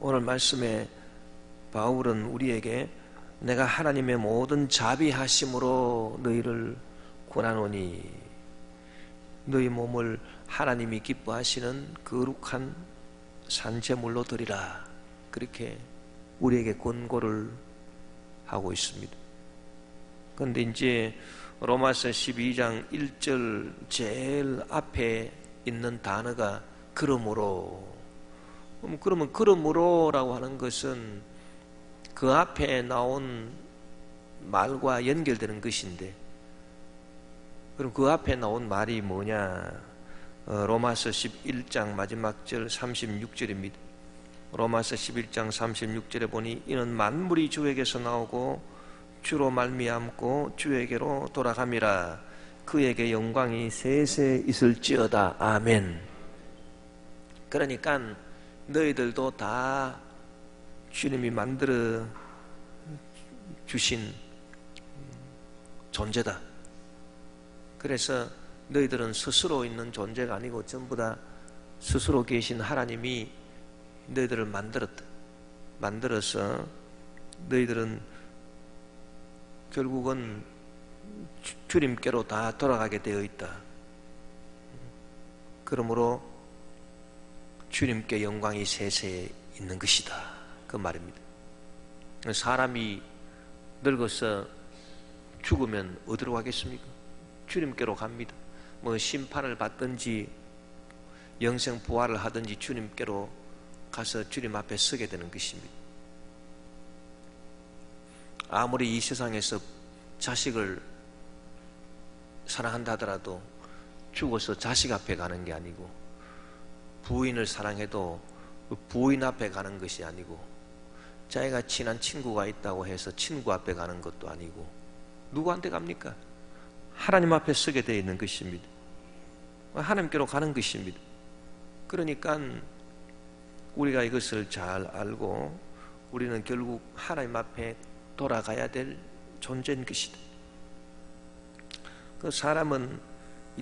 오늘 말씀에 바울은 우리에게 내가 하나님의 모든 자비하심으로 너희를 권하노니 너희 몸을 하나님이 기뻐하시는 거룩한 산제물로 드리라, 그렇게 우리에게 권고를 하고 있습니다. 그런데 이제 로마서 12장 1절 제일 앞에 있는 단어가 그러므로. 그러면 그러므로라고 하는 것은 그 앞에 나온 말과 연결되는 것인데, 그럼 그 앞에 나온 말이 뭐냐? 로마서 11장 마지막 절 36절입니다. 로마서 11장 36절에 보니 이는 만물이 주에게서 나오고 주로 말미암고 주에게로 돌아감이라. 그에게 영광이 세세 있을지어다. 아멘. 그러니까 너희들도 다 주님이 만들어 주신 존재다. 그래서 너희들은 스스로 있는 존재가 아니고 전부 다 스스로 계신 하나님이 너희들을 만들어서 너희들은 결국은 주님께로 다 돌아가게 되어 있다. 그러므로 주님께 영광이 세세 있는 것이다, 그 말입니다. 사람이 늙어서 죽으면 어디로 가겠습니까? 주님께로 갑니다. 뭐 심판을 받든지 영생 부활을 하든지 주님께로 가서 주님 앞에 서게 되는 것입니다. 아무리 이 세상에서 자식을 사랑한다 하더라도 죽어서 자식 앞에 가는 게 아니고, 부인을 사랑해도 부인 앞에 가는 것이 아니고, 자기가 친한 친구가 있다고 해서 친구 앞에 가는 것도 아니고, 누구한테 갑니까? 하나님 앞에 서게 되어 있는 것입니다. 하나님께로 가는 것입니다. 그러니까 우리가 이것을 잘 알고 우리는 결국 하나님 앞에 돌아가야 될 존재인 것이다. 그 사람은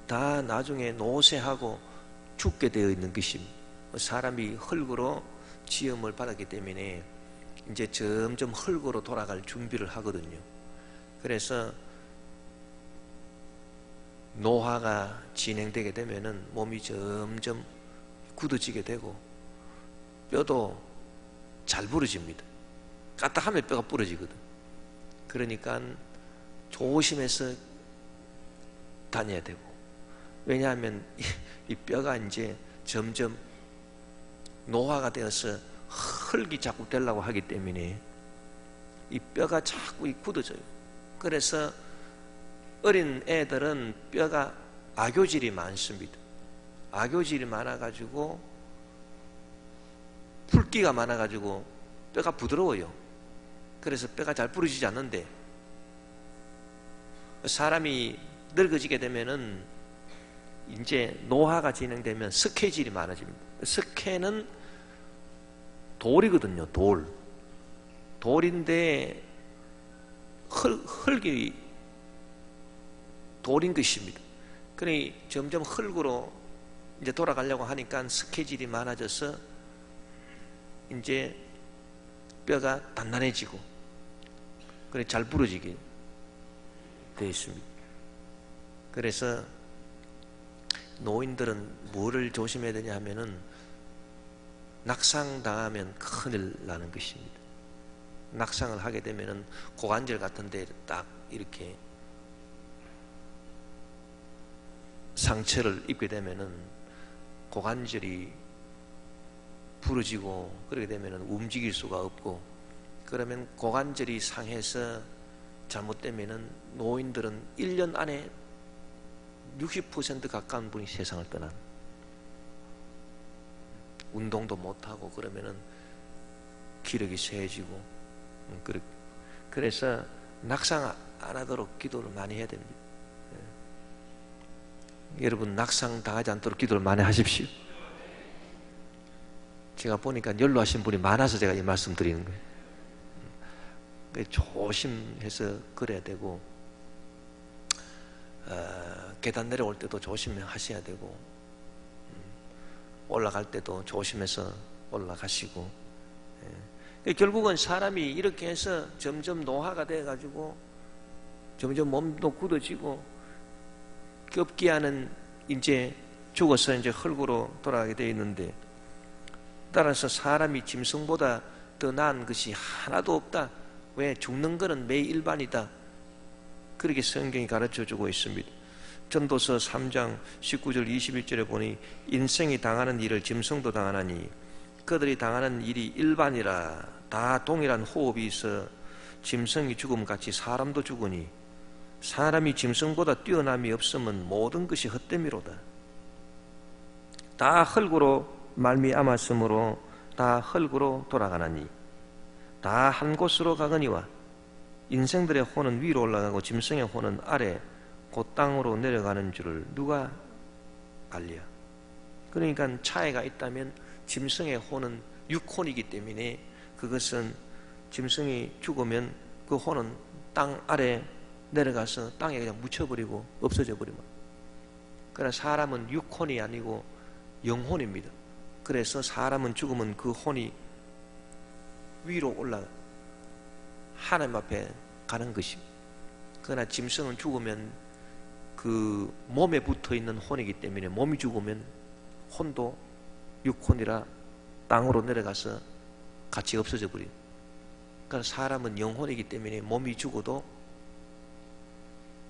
다 나중에 노쇠하고 죽게 되어 있는 것입니다. 사람이 흙으로 지음을 받았기 때문에 이제 점점 흙으로 돌아갈 준비를 하거든요. 그래서 노화가 진행되게 되면은 몸이 점점 굳어지게 되고 뼈도 잘 부러집니다. 까딱하면 뼈가 부러지거든. 그러니까 조심해서 다녀야 되고, 왜냐하면 이 뼈가 이제 점점 노화가 되어서 흙이 자꾸 되려고 하기 때문에 이 뼈가 자꾸 굳어져요. 그래서 어린 애들은 뼈가 악교질이 많습니다. 악교질이 많아가지고 붉기가 많아가지고 뼈가 부드러워요. 그래서 뼈가 잘 부러지지 않는데, 사람이 늙어지게 되면은 이제 노화가 진행되면 석회질이 많아집니다. 석회는 돌이거든요. 돌인데 흙이 돌인 것입니다. 그러니 점점 흙으로 이제 돌아가려고 하니까 석회질이 많아져서 이제 뼈가 단단해지고 그래 잘 부러지게 되어 있습니다. 그래서 노인들은 뭐를 조심해야 되냐 하면은 낙상당하면 큰일 나는 것입니다. 낙상을 하게 되면은 고관절 같은 데 딱 이렇게 상처를 입게 되면은 고관절이 부러지고, 그렇게 되면은 움직일 수가 없고, 그러면 고관절이 상해서 잘못되면은 노인들은 1년 안에 60% 가까운 분이 세상을 떠난, 운동도 못하고 그러면은 기력이 쇠해지고, 그래서 낙상 안 하도록 기도를 많이 해야 됩니다. 여러분 낙상 당하지 않도록 기도를 많이 하십시오. 제가 보니까 연로하신 분이 많아서 제가 이 말씀 드리는 거예요. 조심해서 그래야 되고, 계단 내려올 때도 조심하셔야 되고, 올라갈 때도 조심해서 올라가시고, 결국은 사람이 이렇게 해서 점점 노화가 돼가지고 점점 몸도 굳어지고 급기야는 이제 죽어서 이제 흙으로 돌아가게 되어 있는데, 따라서 사람이 짐승보다 더 나은 것이 하나도 없다. 왜? 죽는 것은 매일반이다. 그렇게 성경이 가르쳐주고 있습니다. 전도서 3장 19절 21절에 보니 인생이 당하는 일을 짐승도 당하나니 그들이 당하는 일이 일반이라. 다 동일한 호흡이 있어 짐승이 죽음같이 사람도 죽으니 사람이 짐승보다 뛰어남이 없으면 모든 것이 헛됨이로다. 다 흙으로 말미암았으므로 다 흙으로 돌아가나니 다 한 곳으로 가거니와 인생들의 혼은 위로 올라가고 짐승의 혼은 아래 곧 땅으로 내려가는 줄을 누가 알랴. 그러니까 차이가 있다면 짐승의 혼은 육혼이기 때문에 그것은 짐승이 죽으면 그 혼은 땅 아래 내려가서 땅에 그냥 묻혀버리고 없어져 버리면, 그러나 사람은 육혼이 아니고 영혼입니다. 그래서 사람은 죽으면 그 혼이 위로 올라가 하나님 앞에 가는 것입니다. 그러나 짐승은 죽으면 그 몸에 붙어있는 혼이기 때문에 몸이 죽으면 혼도 육혼이라 땅으로 내려가서 같이 없어져 버려요. 그러니까 사람은 영혼이기 때문에 몸이 죽어도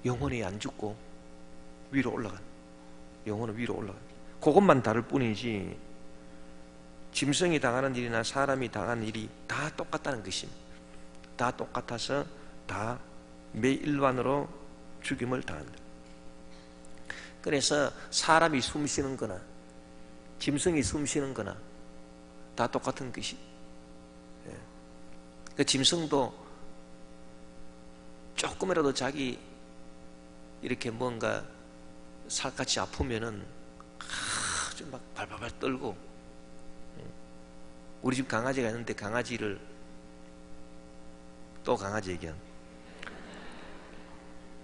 영혼이 안 죽고 위로 올라가. 영혼은 위로 올라가. 그것만 다를 뿐이지 짐승이 당하는 일이나 사람이 당하는 일이 다 똑같다는 것입니다. 다 똑같아서 다 매일반으로 죽임을 당한다. 그래서 사람이 숨 쉬는 거나 짐승이 숨 쉬는 거나 다 똑같은 것이. 그 짐승도 조금이라도 자기 이렇게 뭔가 살갗이 아프면은 아주 막 발발발 떨고. 우리 집 강아지가 있는데 강아지를 또 강아지 얘기한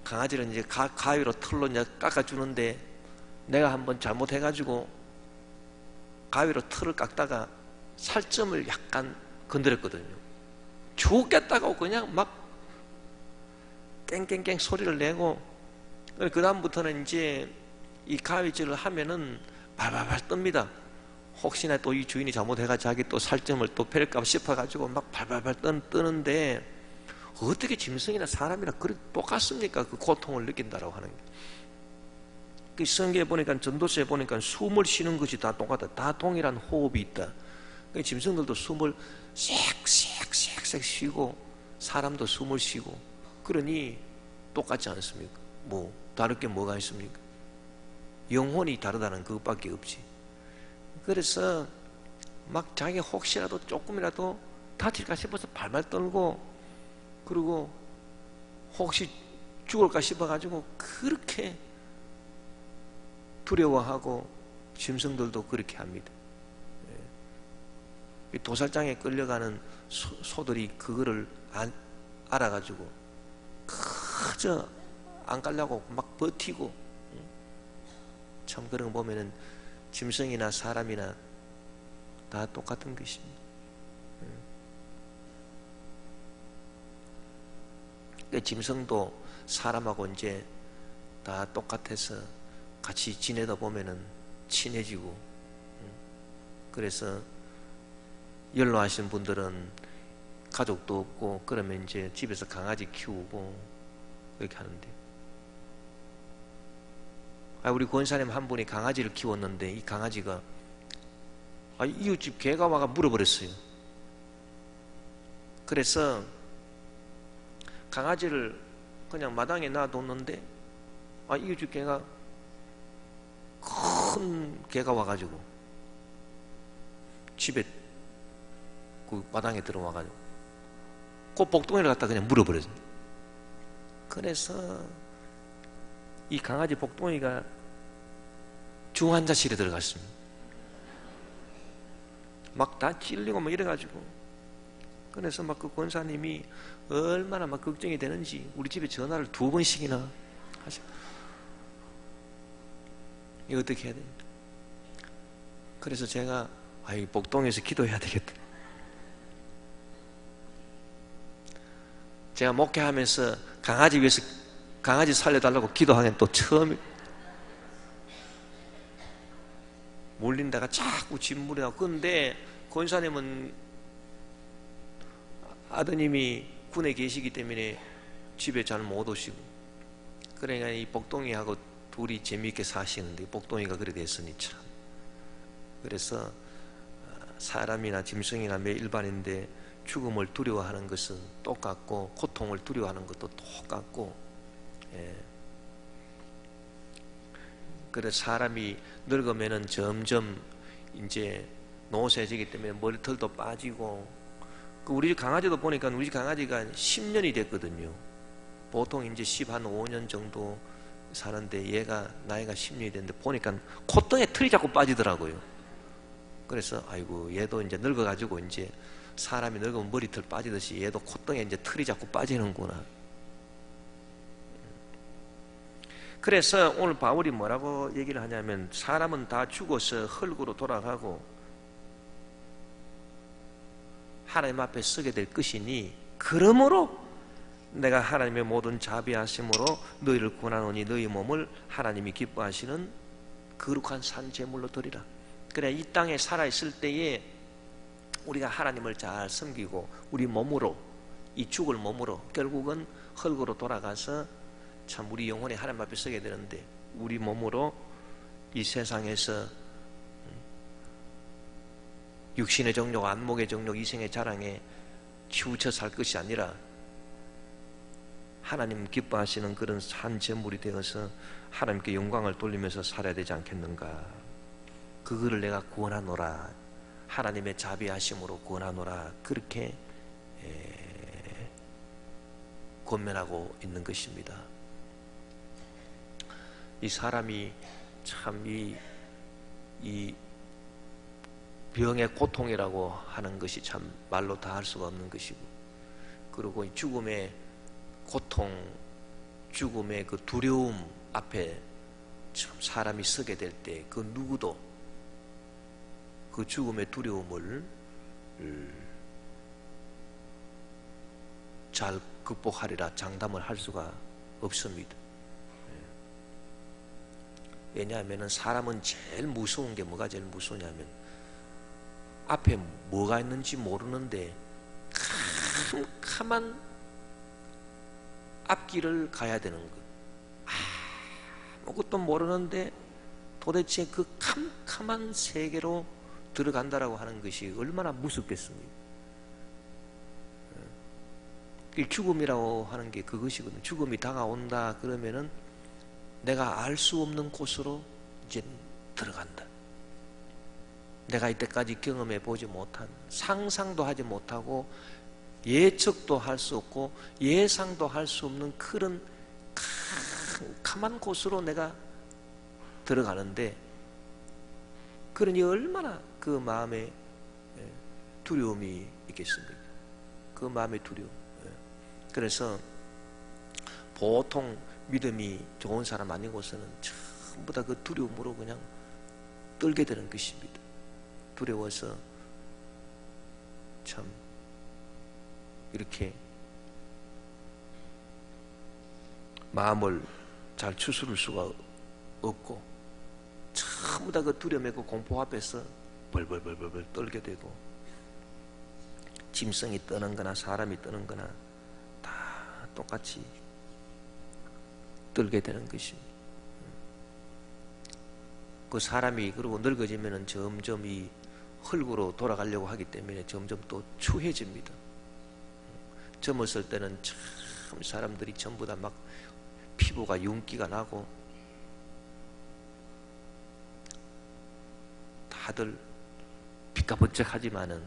강아지를 이제 가위로 털로 이제 깎아주는데 내가 한번 잘못해가지고 가위로 털을 깎다가 살점을 약간 건드렸거든요. 죽겠다고 그냥 막 깽깽깽 소리를 내고, 그 다음부터는 이제 이 가위질을 하면은 발발발 뜹니다. 혹시나 또 이 주인이 잘못해가 자기 또 살점을 또 뺄까 싶어가지고 막 발발발 뜨는데, 어떻게 짐승이나 사람이나 그렇게 똑같습니까? 그 고통을 느낀다라고 하는 게. 그 성경에 보니까, 전도서에 보니까 숨을 쉬는 것이 다 똑같다. 다 동일한 호흡이 있다. 그 짐승들도 숨을 쌕쌕쌕쌕 쉬고 사람도 숨을 쉬고, 그러니 똑같지 않습니까? 뭐 다를 게 뭐가 있습니까? 영혼이 다르다는 그것밖에 없지. 그래서 막 자기 혹시라도 조금이라도 다칠까 싶어서 발발 떨고, 그리고 혹시 죽을까 싶어가지고 그렇게 두려워하고, 짐승들도 그렇게 합니다. 도살장에 끌려가는 소들이 그거를 알아가지고 그저 안 가려고 막 버티고. 참 그런 거 보면은 짐승이나 사람이나 다 똑같은 것입니다. 짐승도 사람하고 이제 다 똑같아서 같이 지내다 보면은 친해지고, 그래서 연로하신 분들은 가족도 없고 그러면 이제 집에서 강아지 키우고 그렇게 하는데, 우리 권사님 한 분이 강아지를 키웠는데 이 강아지가 이웃집 개가 와가 물어버렸어요. 그래서 강아지를 그냥 마당에 놔뒀는데 이웃집 개가 큰 개가 와가지고 집에 그 마당에 들어와가지고 그 복덩이를 갖다 그냥 물어버렸어요. 그래서 이 강아지 복덩이가 중환자실에 들어갔습니다. 막 다 찔리고 막 이래가지고. 그래서 막 그 권사님이 얼마나 막 걱정이 되는지 우리 집에 전화를 2번씩이나 하셔. 이거 어떻게 해야 됩니까? 그래서 제가 복동에서 기도해야 되겠다. 제가 목회하면서 강아지 위해서 강아지 살려달라고 기도하는 또 처음 몰린다가 자꾸 진물이 나고. 그런데 권사님은 아드님이 군에 계시기 때문에 집에 잘 못 오시고, 그러니까 이 복동이하고 둘이 재미있게 사시는데, 복동이가 그래 됐으니 참. 그래서 사람이나 짐승이나 매 일반인데 죽음을 두려워하는 것은 똑같고, 고통을 두려워하는 것도 똑같고, 예. 그래서 사람이 늙으면은 점점 이제 노쇠지기 때문에 머리털도 빠지고, 우리 집 강아지도 보니까 우리 집 강아지가 10년이 됐거든요. 보통 이제 15년 정도 사는데 얘가 나이가 10년이 됐는데 보니까 콧등에 털이 자꾸 빠지더라고요. 그래서 아이고, 얘도 이제 늙어가지고 이제 사람이 늙으면 머리털 빠지듯이 얘도 콧등에 이제 털이 자꾸 빠지는구나. 그래서 오늘 바울이 뭐라고 얘기를 하냐면, 사람은 다 죽어서 흙으로 돌아가고 하나님 앞에 서게 될 것이니, 그러므로 내가 하나님의 모든 자비하심으로 너희를 구원하노니 너희 몸을 하나님이 기뻐하시는 거룩한 산 제물로 드리라. 그래, 이 땅에 살아있을 때에 우리가 하나님을 잘 섬기고 우리 몸으로, 이 죽을 몸으로 결국은 흙으로 돌아가서 참 우리 영혼이 하나님 앞에 서게 되는데, 우리 몸으로 이 세상에서 육신의 정욕, 안목의 정욕, 이생의 자랑에 치우쳐 살 것이 아니라 하나님 기뻐하시는 그런 산 제물이 되어서 하나님께 영광을 돌리면서 살아야 되지 않겠는가. 그거를 내가 구원하노라, 하나님의 자비하심으로 구원하노라, 그렇게 권면하고 있는 것입니다. 이 사람이 참 이 병의 고통이라고 하는 것이 참 말로 다 할 수가 없는 것이고, 그리고 이 죽음의 고통, 죽음의 그 두려움 앞에 참 사람이 서게 될 때 그 누구도 그 죽음의 두려움을 잘 극복하리라 장담을 할 수가 없습니다. 왜냐하면 사람은 제일 무서운 게 뭐가 제일 무서우냐면, 앞에 뭐가 있는지 모르는데 캄캄한 앞길을 가야 되는 것, 아무것도 모르는데 도대체 그 캄캄한 세계로 들어간다라고 하는 것이 얼마나 무섭겠습니까? 죽음이라고 하는 게 그것이거든요. 죽음이 다가온다 그러면은 내가 알 수 없는 곳으로 이제 들어간다. 내가 이때까지 경험해 보지 못한, 상상도 하지 못하고 예측도 할 수 없고 예상도 할 수 없는 그런 캄캄한 곳으로 내가 들어가는데, 그러니 얼마나 그 마음에 두려움이 있겠습니까? 그 마음의 두려움. 그래서 보통 믿음이 좋은 사람 아니고서는 전부 다 그 두려움으로 그냥 떨게 되는 것입니다. 두려워서 참 이렇게 마음을 잘 추스를 수가 없고, 전부 다 그 두려움의 그 공포 앞에서 벌벌벌벌 떨게 되고, 짐승이 떠는 거나 사람이 떠는 거나 다 똑같이 떨게 되는 것입니다. 그 사람이 그리고 늙어지면은 점점 이 흙으로 돌아가려고 하기 때문에 점점 또 추해집니다. 젊었을 때는 참 사람들이 전부 다 막 피부가 윤기가 나고 다들 빛가번쩍하지만은,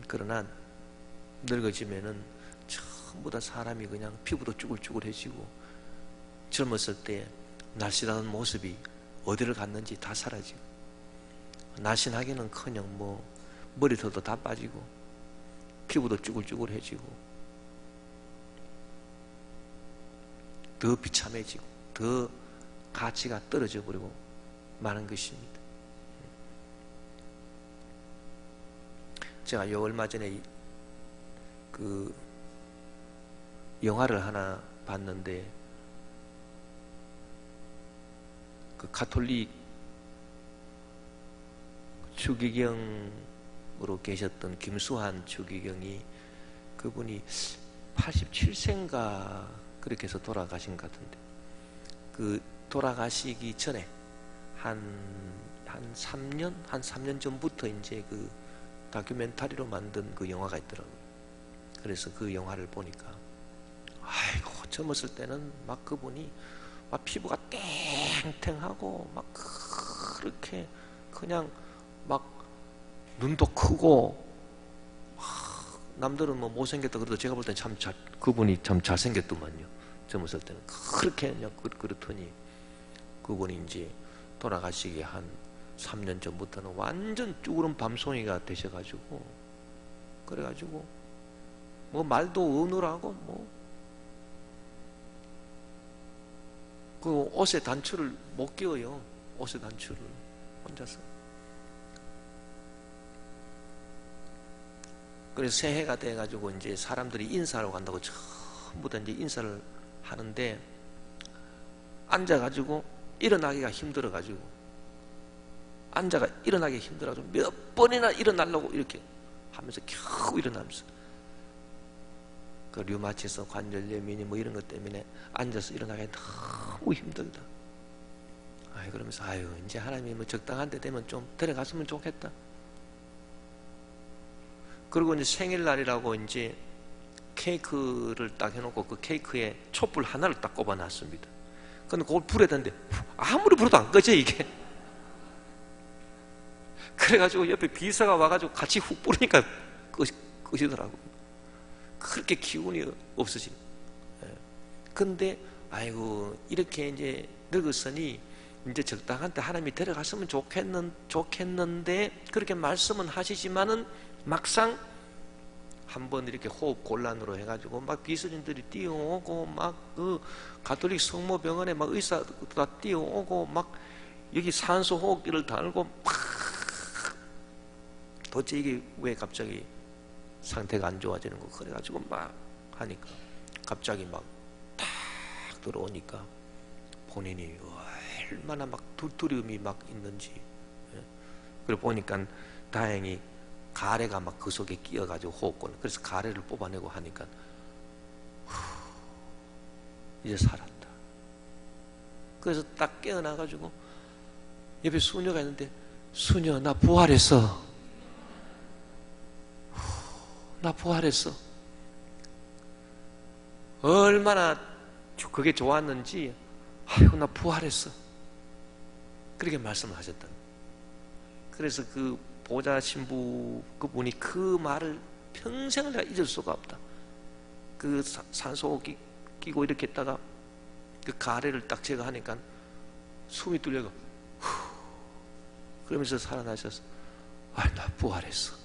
그러나 늙어지면은 전부 다 사람이 그냥 피부도 쭈글쭈글해지고, 젊었을 때 날씬한 모습이 어디를 갔는지 다 사라지고, 날씬하기는커녕 뭐 머리털도 다 빠지고 피부도 쭈글쭈글해지고 더 비참해지고 더 가치가 떨어져 버리고 마는 것입니다. 제가 요 얼마 전에 그 영화를 하나 봤는데 그 가톨릭 추기경으로 계셨던 김수환 추기경이 그분이 87세인가 그렇게 해서 돌아가신 것 같은데 그 돌아가시기 전에 한 3년 전부터 이제 그 다큐멘터리로 만든 그 영화가 있더라고요. 그래서 그 영화를 보니까 아이고 젊었을 때는 막 그분이 막 피부가 땡땡하고 막 그렇게 그냥 막 눈도 크고 막 남들은 뭐 못생겼다 그래도 제가 볼 땐 참 그분이 참 잘생겼더만요. 젊었을 때는 그렇게 그냥 그렇더니 그분이 이제 돌아가시기 한 3년 전부터는 완전 쭈그른 밤송이가 되셔가지고 그래가지고 뭐 말도 어눌하고 뭐 그 옷의 단추를 못 끼워요. 옷의 단추를 혼자서. 그래서 새해가 돼가지고 이제 사람들이 인사하러 간다고 전부 다 이제 인사를 하는데 앉아가지고 일어나기가 힘들어가지고 일어나기 힘들어가지고 몇 번이나 일어나려고 이렇게 하면서 겨우 일어나면서 그 류마티스 관절염이니 뭐 이런 것 때문에 앉아서 일어나기 너무 힘들다. 그러면서 이제 하나님이 뭐 적당한 데 되면 좀 데려갔으면 좋겠다. 그리고 이제 생일날이라고 이제 케이크를 딱 해놓고 그 케이크에 촛불 하나를 딱 꼽아놨습니다. 근데 그걸 불에 댔는데 아무리 불어도 안 꺼져 이게. 그래가지고 옆에 비서가 와가지고 같이 훅 뿌리니까 끄시더라고요. 그렇게 기운이 없으신. 근데 아이고 이렇게 이제 늙었으니 이제 적당한 때 하나님이 데려갔으면 좋겠는데 그렇게 말씀은 하시지만은 막상 한번 이렇게 호흡 곤란으로 해가지고 막 비서진들이 뛰어오고 막 그 가톨릭 성모병원에 막 의사 다 뛰어오고 막 여기 산소 호흡기를 달고 막 도대체 이게 왜 갑자기 상태가 안 좋아지는 거 그래가지고 막 하니까 갑자기 막 탁 들어오니까 본인이 얼마나 막 두려움이 막 있는지. 그리고 보니까 다행히 가래가 막 그 속에 끼어가지고 호흡곤 그래서 가래를 뽑아내고 하니까 이제 살았다. 그래서 딱 깨어나가지고 옆에 수녀가 있는데 수녀 나 부활했어. 나 부활했어. 얼마나 그게 좋았는지 나 부활했어. 그렇게 말씀하셨다. 그래서 그 보좌 신부 그분이 그 말을 평생을 내가 잊을 수가 없다. 그 산소호흡기 끼고 이렇게 했다가 그 가래를 딱 제거하니까 숨이 뚫려가 그러면서 살아나셔서 나 부활했어.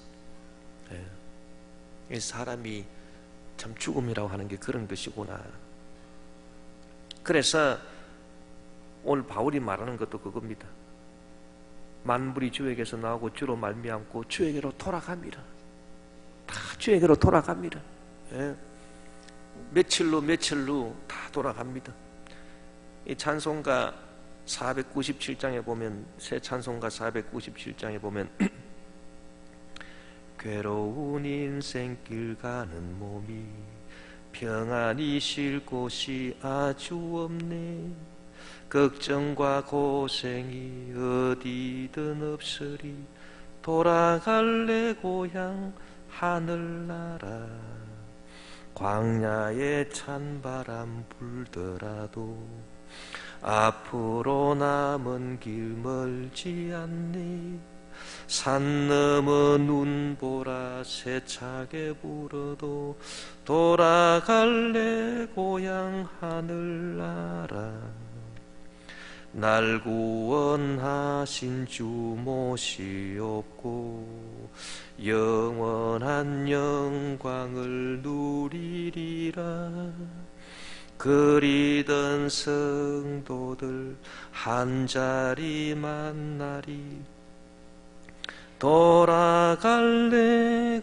사람이 참 죽음이라고 하는 게 그런 것이구나. 그래서 오늘 바울이 말하는 것도 그겁니다. 만물이 주에게서 나오고 주로 말미암고 주에게로 돌아갑니다. 다 주에게로 돌아갑니다. 며칠로 다 돌아갑니다. 이 찬송가 497장에 보면 새 찬송가 497장에 보면 괴로운 인생길 가는 몸이 평안히 쉴 곳이 아주 없네. 걱정과 고생이 어디든 없으리. 돌아갈래 고향 하늘나라. 광야에 찬바람 불더라도 앞으로 남은 길 멀지 않네. 산 넘어 눈보라 세차게 불어도 돌아갈래 고향 하늘나라. 날 구원하신 주 모시옵고 영원한 영광을 누리리라. 그리던 성도들 한자리 만나리. 돌아갈래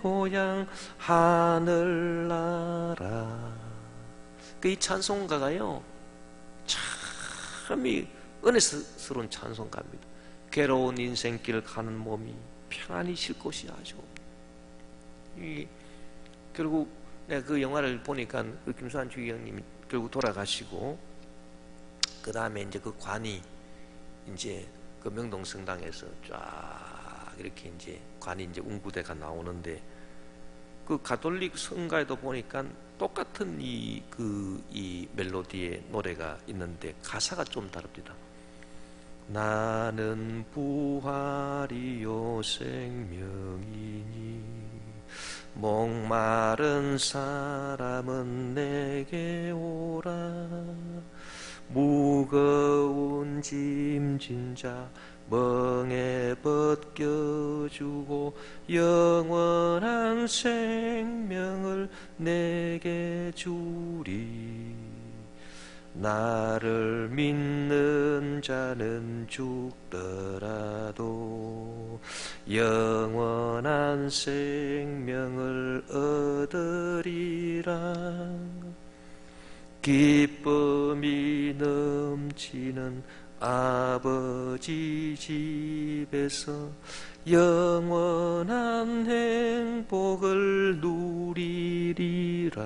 고향 하늘나라. 그 이 찬송가가요 참 이 은혜스러운 찬송가입니다. 괴로운 인생길 가는 몸이 평안히 쉴 곳이 아주 이 결국 내가 그 영화를 보니까 그 김수환 주기경님이 결국 돌아가시고 그 다음에 이제 그 관이 이제 그 명동성당에서 쫙 이렇게 이제 관이 이제 운구대가 나오는데 그 가톨릭 성가에도 보니까 똑같은 이 멜로디의 노래가 있는데 가사가 좀 다릅니다. 나는 부활이요 생명이니 목마른 사람은 내게 오라 무거운 짐진 자 멍에 벗겨주고 영원한 생명을 내게 주리 나를 믿는 자는 죽더라도 영원한 생명을 얻으리라 기쁨이 넘치는 아버지 집에서 영원한 행복을 누리리라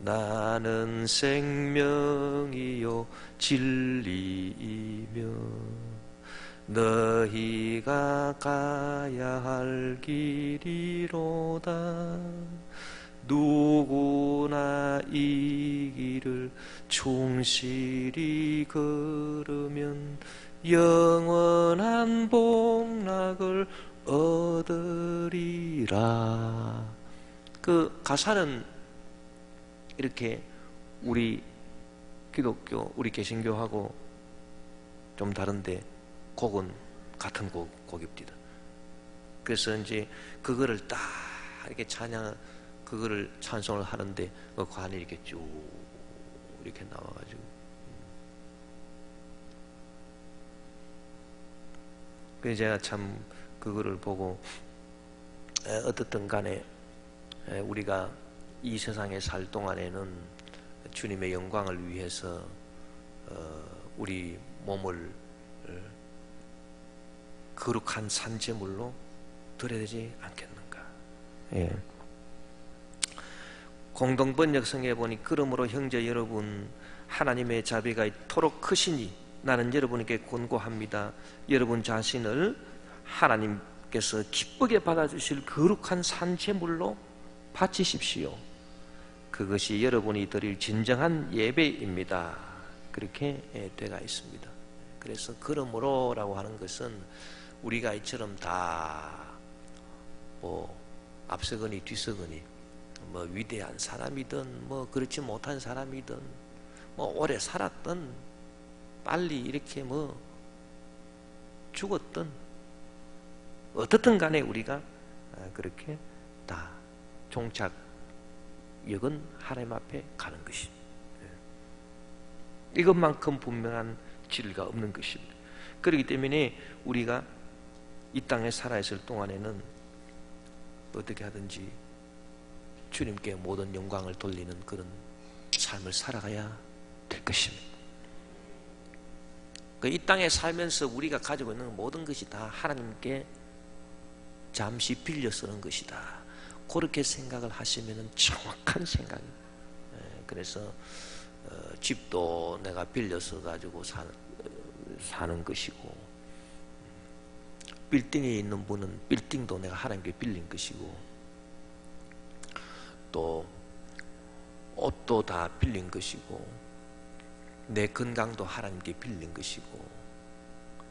나는 생명이요 진리이며 너희가 가야 할 길이로다 누구나 이 길을 충실히 걸으면 영원한 복락을 얻으리라. 그 가사는 이렇게 우리 기독교, 우리 개신교하고 좀 다른데 곡은 같은 곡입니다. 그래서 이제 그거를 딱 이렇게 그거를 찬송을 하는데 그 관이 이렇게 쭉 이렇게 나와가지고 그래서 제가 참 그거를 보고 어떻든 간에 우리가 이 세상에 살 동안에는 주님의 영광을 위해서 우리 몸을 거룩한 산제물로 드려야 되지 않겠는가. 예. 공동번역성에 보니 그러므로 형제 여러분 하나님의 자비가 이토록 크시니 나는 여러분에게 권고합니다. 여러분 자신을 하나님께서 기쁘게 받아주실 거룩한 산제물로 바치십시오. 그것이 여러분이 드릴 진정한 예배입니다. 그렇게 되어 있습니다. 그래서 그러므로 라고 하는 것은 우리가 이처럼 다 앞서거니 뒤서거니 위대한 사람이든 그렇지 못한 사람이든 오래 살았든 빨리 이렇게 죽었든 어떻든 간에 우리가 그렇게 다 종착역은 하나님 앞에 가는 것입니다. 이것만큼 분명한 진리가 없는 것입니다. 그렇기 때문에 우리가 이 땅에 살아있을 동안에는 어떻게 하든지 주님께 모든 영광을 돌리는 그런 삶을 살아가야 될 것입니다. 이 땅에 살면서 우리가 가지고 있는 모든 것이 다 하나님께 잠시 빌려 쓰는 것이다. 그렇게 생각을 하시면 정확한 생각입니다. 그래서 집도 내가 빌려서 가지고 사는 것이고 빌딩에 있는 분은 빌딩도 내가 하나님께 빌린 것이고 또 옷도 다 빌린 것이고 내 건강도 하나님께 빌린 것이고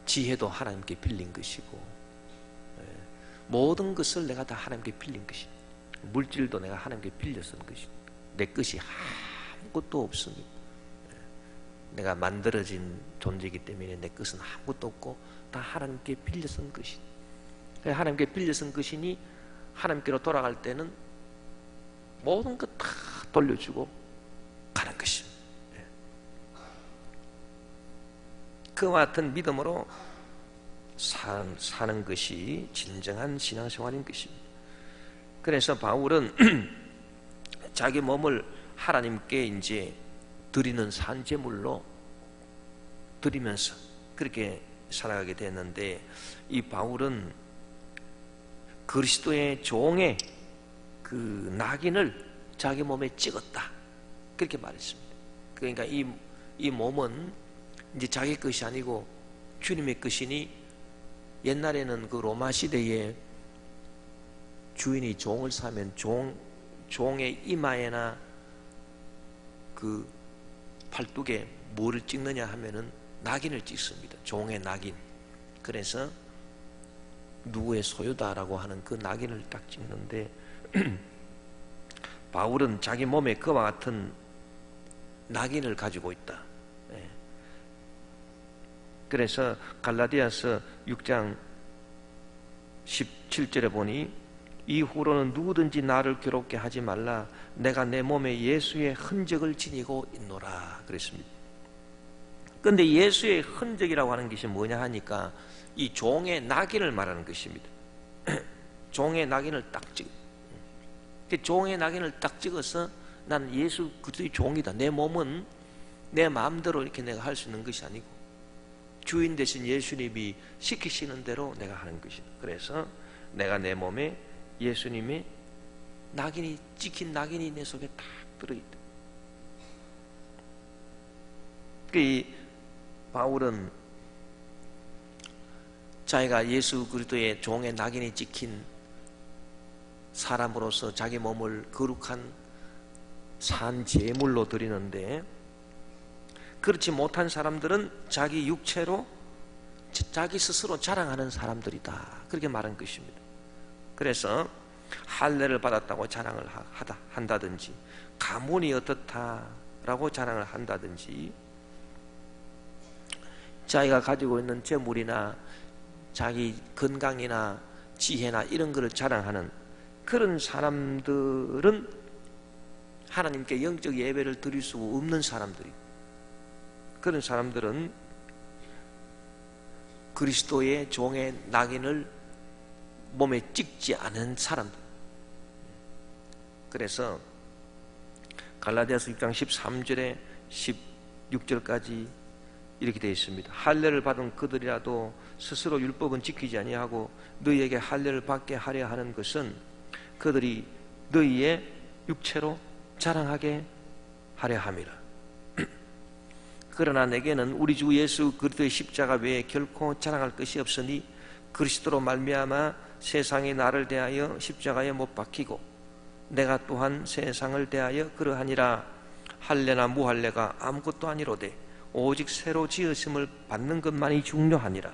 지혜도 하나님께 빌린 것이고 모든 것을 내가 다 하나님께 빌린 것입니다. 물질도 내가 하나님께 빌려 쓴 것입니다. 내 것이 아무것도 없습니다. 내가 만들어진 존재이기 때문에 내 것은 아무것도 없고 다 하나님께 빌려 쓴 것이다. 하나님께 빌려 쓴 것이니 하나님께로 돌아갈 때는 모든 것 다 돌려주고 가는 것입니다. 그와 같은 믿음으로 사는 것이 진정한 신앙생활인 것입니다. 그래서 바울은 자기 몸을 하나님께 이제 드리는 산제물로 드리면서 그렇게 살아가게 됐는데, 이 바울은 그리스도의 종의 그 낙인을 자기 몸에 찍었다, 그렇게 말했습니다. 그러니까 이 몸은 이제 자기 것이 아니고 주님의 것이니, 옛날에는 그 로마 시대에 주인이 종을 사면 종의 이마에나 그 팔뚝에 뭐를 찍느냐 하면은 낙인을 찍습니다. 종의 낙인. 그래서 누구의 소유다라고 하는 그 낙인을 딱 찍는데, 바울은 자기 몸에 그와 같은 낙인을 가지고 있다. 그래서 갈라디아서 6장 17절에 보니, 이후로는 누구든지 나를 괴롭게 하지 말라. 내가 내 몸에 예수의 흔적을 지니고 있노라 그랬습니다. 그런데 예수의 흔적이라고 하는 것이 뭐냐 하니까 이 종의 낙인을 말하는 것입니다. 종의 낙인을 딱 찍어. 종의 낙인을 딱 찍어서 나는 예수 그리스도의 종이다. 내 몸은 내 마음대로 이렇게 내가 할 수 있는 것이 아니고 주인 되신 예수님이 시키시는 대로 내가 하는 것이다. 그래서 내가 내 몸에 예수님의 낙인이 찍힌 낙인이 내 속에 딱 들어있다. 이 바울은 자기가 예수 그리스도의 종의 낙인이 찍힌 사람으로서 자기 몸을 거룩한 산 제물로 드리는데, 그렇지 못한 사람들은 자기 육체로 자기 스스로 자랑하는 사람들이다, 그렇게 말한 것입니다. 그래서 할례를 받았다고 자랑을 한다든지, 가문이 어떻다라고 자랑을 한다든지, 자기가 가지고 있는 재물이나 자기 건강이나 지혜나 이런 것을 자랑하는 그런 사람들은 하나님께 영적 예배를 드릴 수 없는 사람들이, 그런 사람들은 그리스도의 종의 낙인을 몸에 찍지 않은 사람들. 그래서 갈라디아서 6장 13절에 16절까지 이렇게 되어 있습니다. 할례를 받은 그들이라도 스스로 율법은 지키지 아니하고 너희에게 할례를 받게 하려 하는 것은 그들이 너희의 육체로 자랑하게 하려 함이라. 그러나 내게는 우리 주 예수 그리스도의 십자가 외에 결코 자랑할 것이 없으니, 그리스도로 말미암아 세상이 나를 대하여 십자가에 못 박히고 내가 또한 세상을 대하여 그러하니라. 할례나 무할례가 아무것도 아니로되 오직 새로 지으심을 받는 것만이 중요하니라.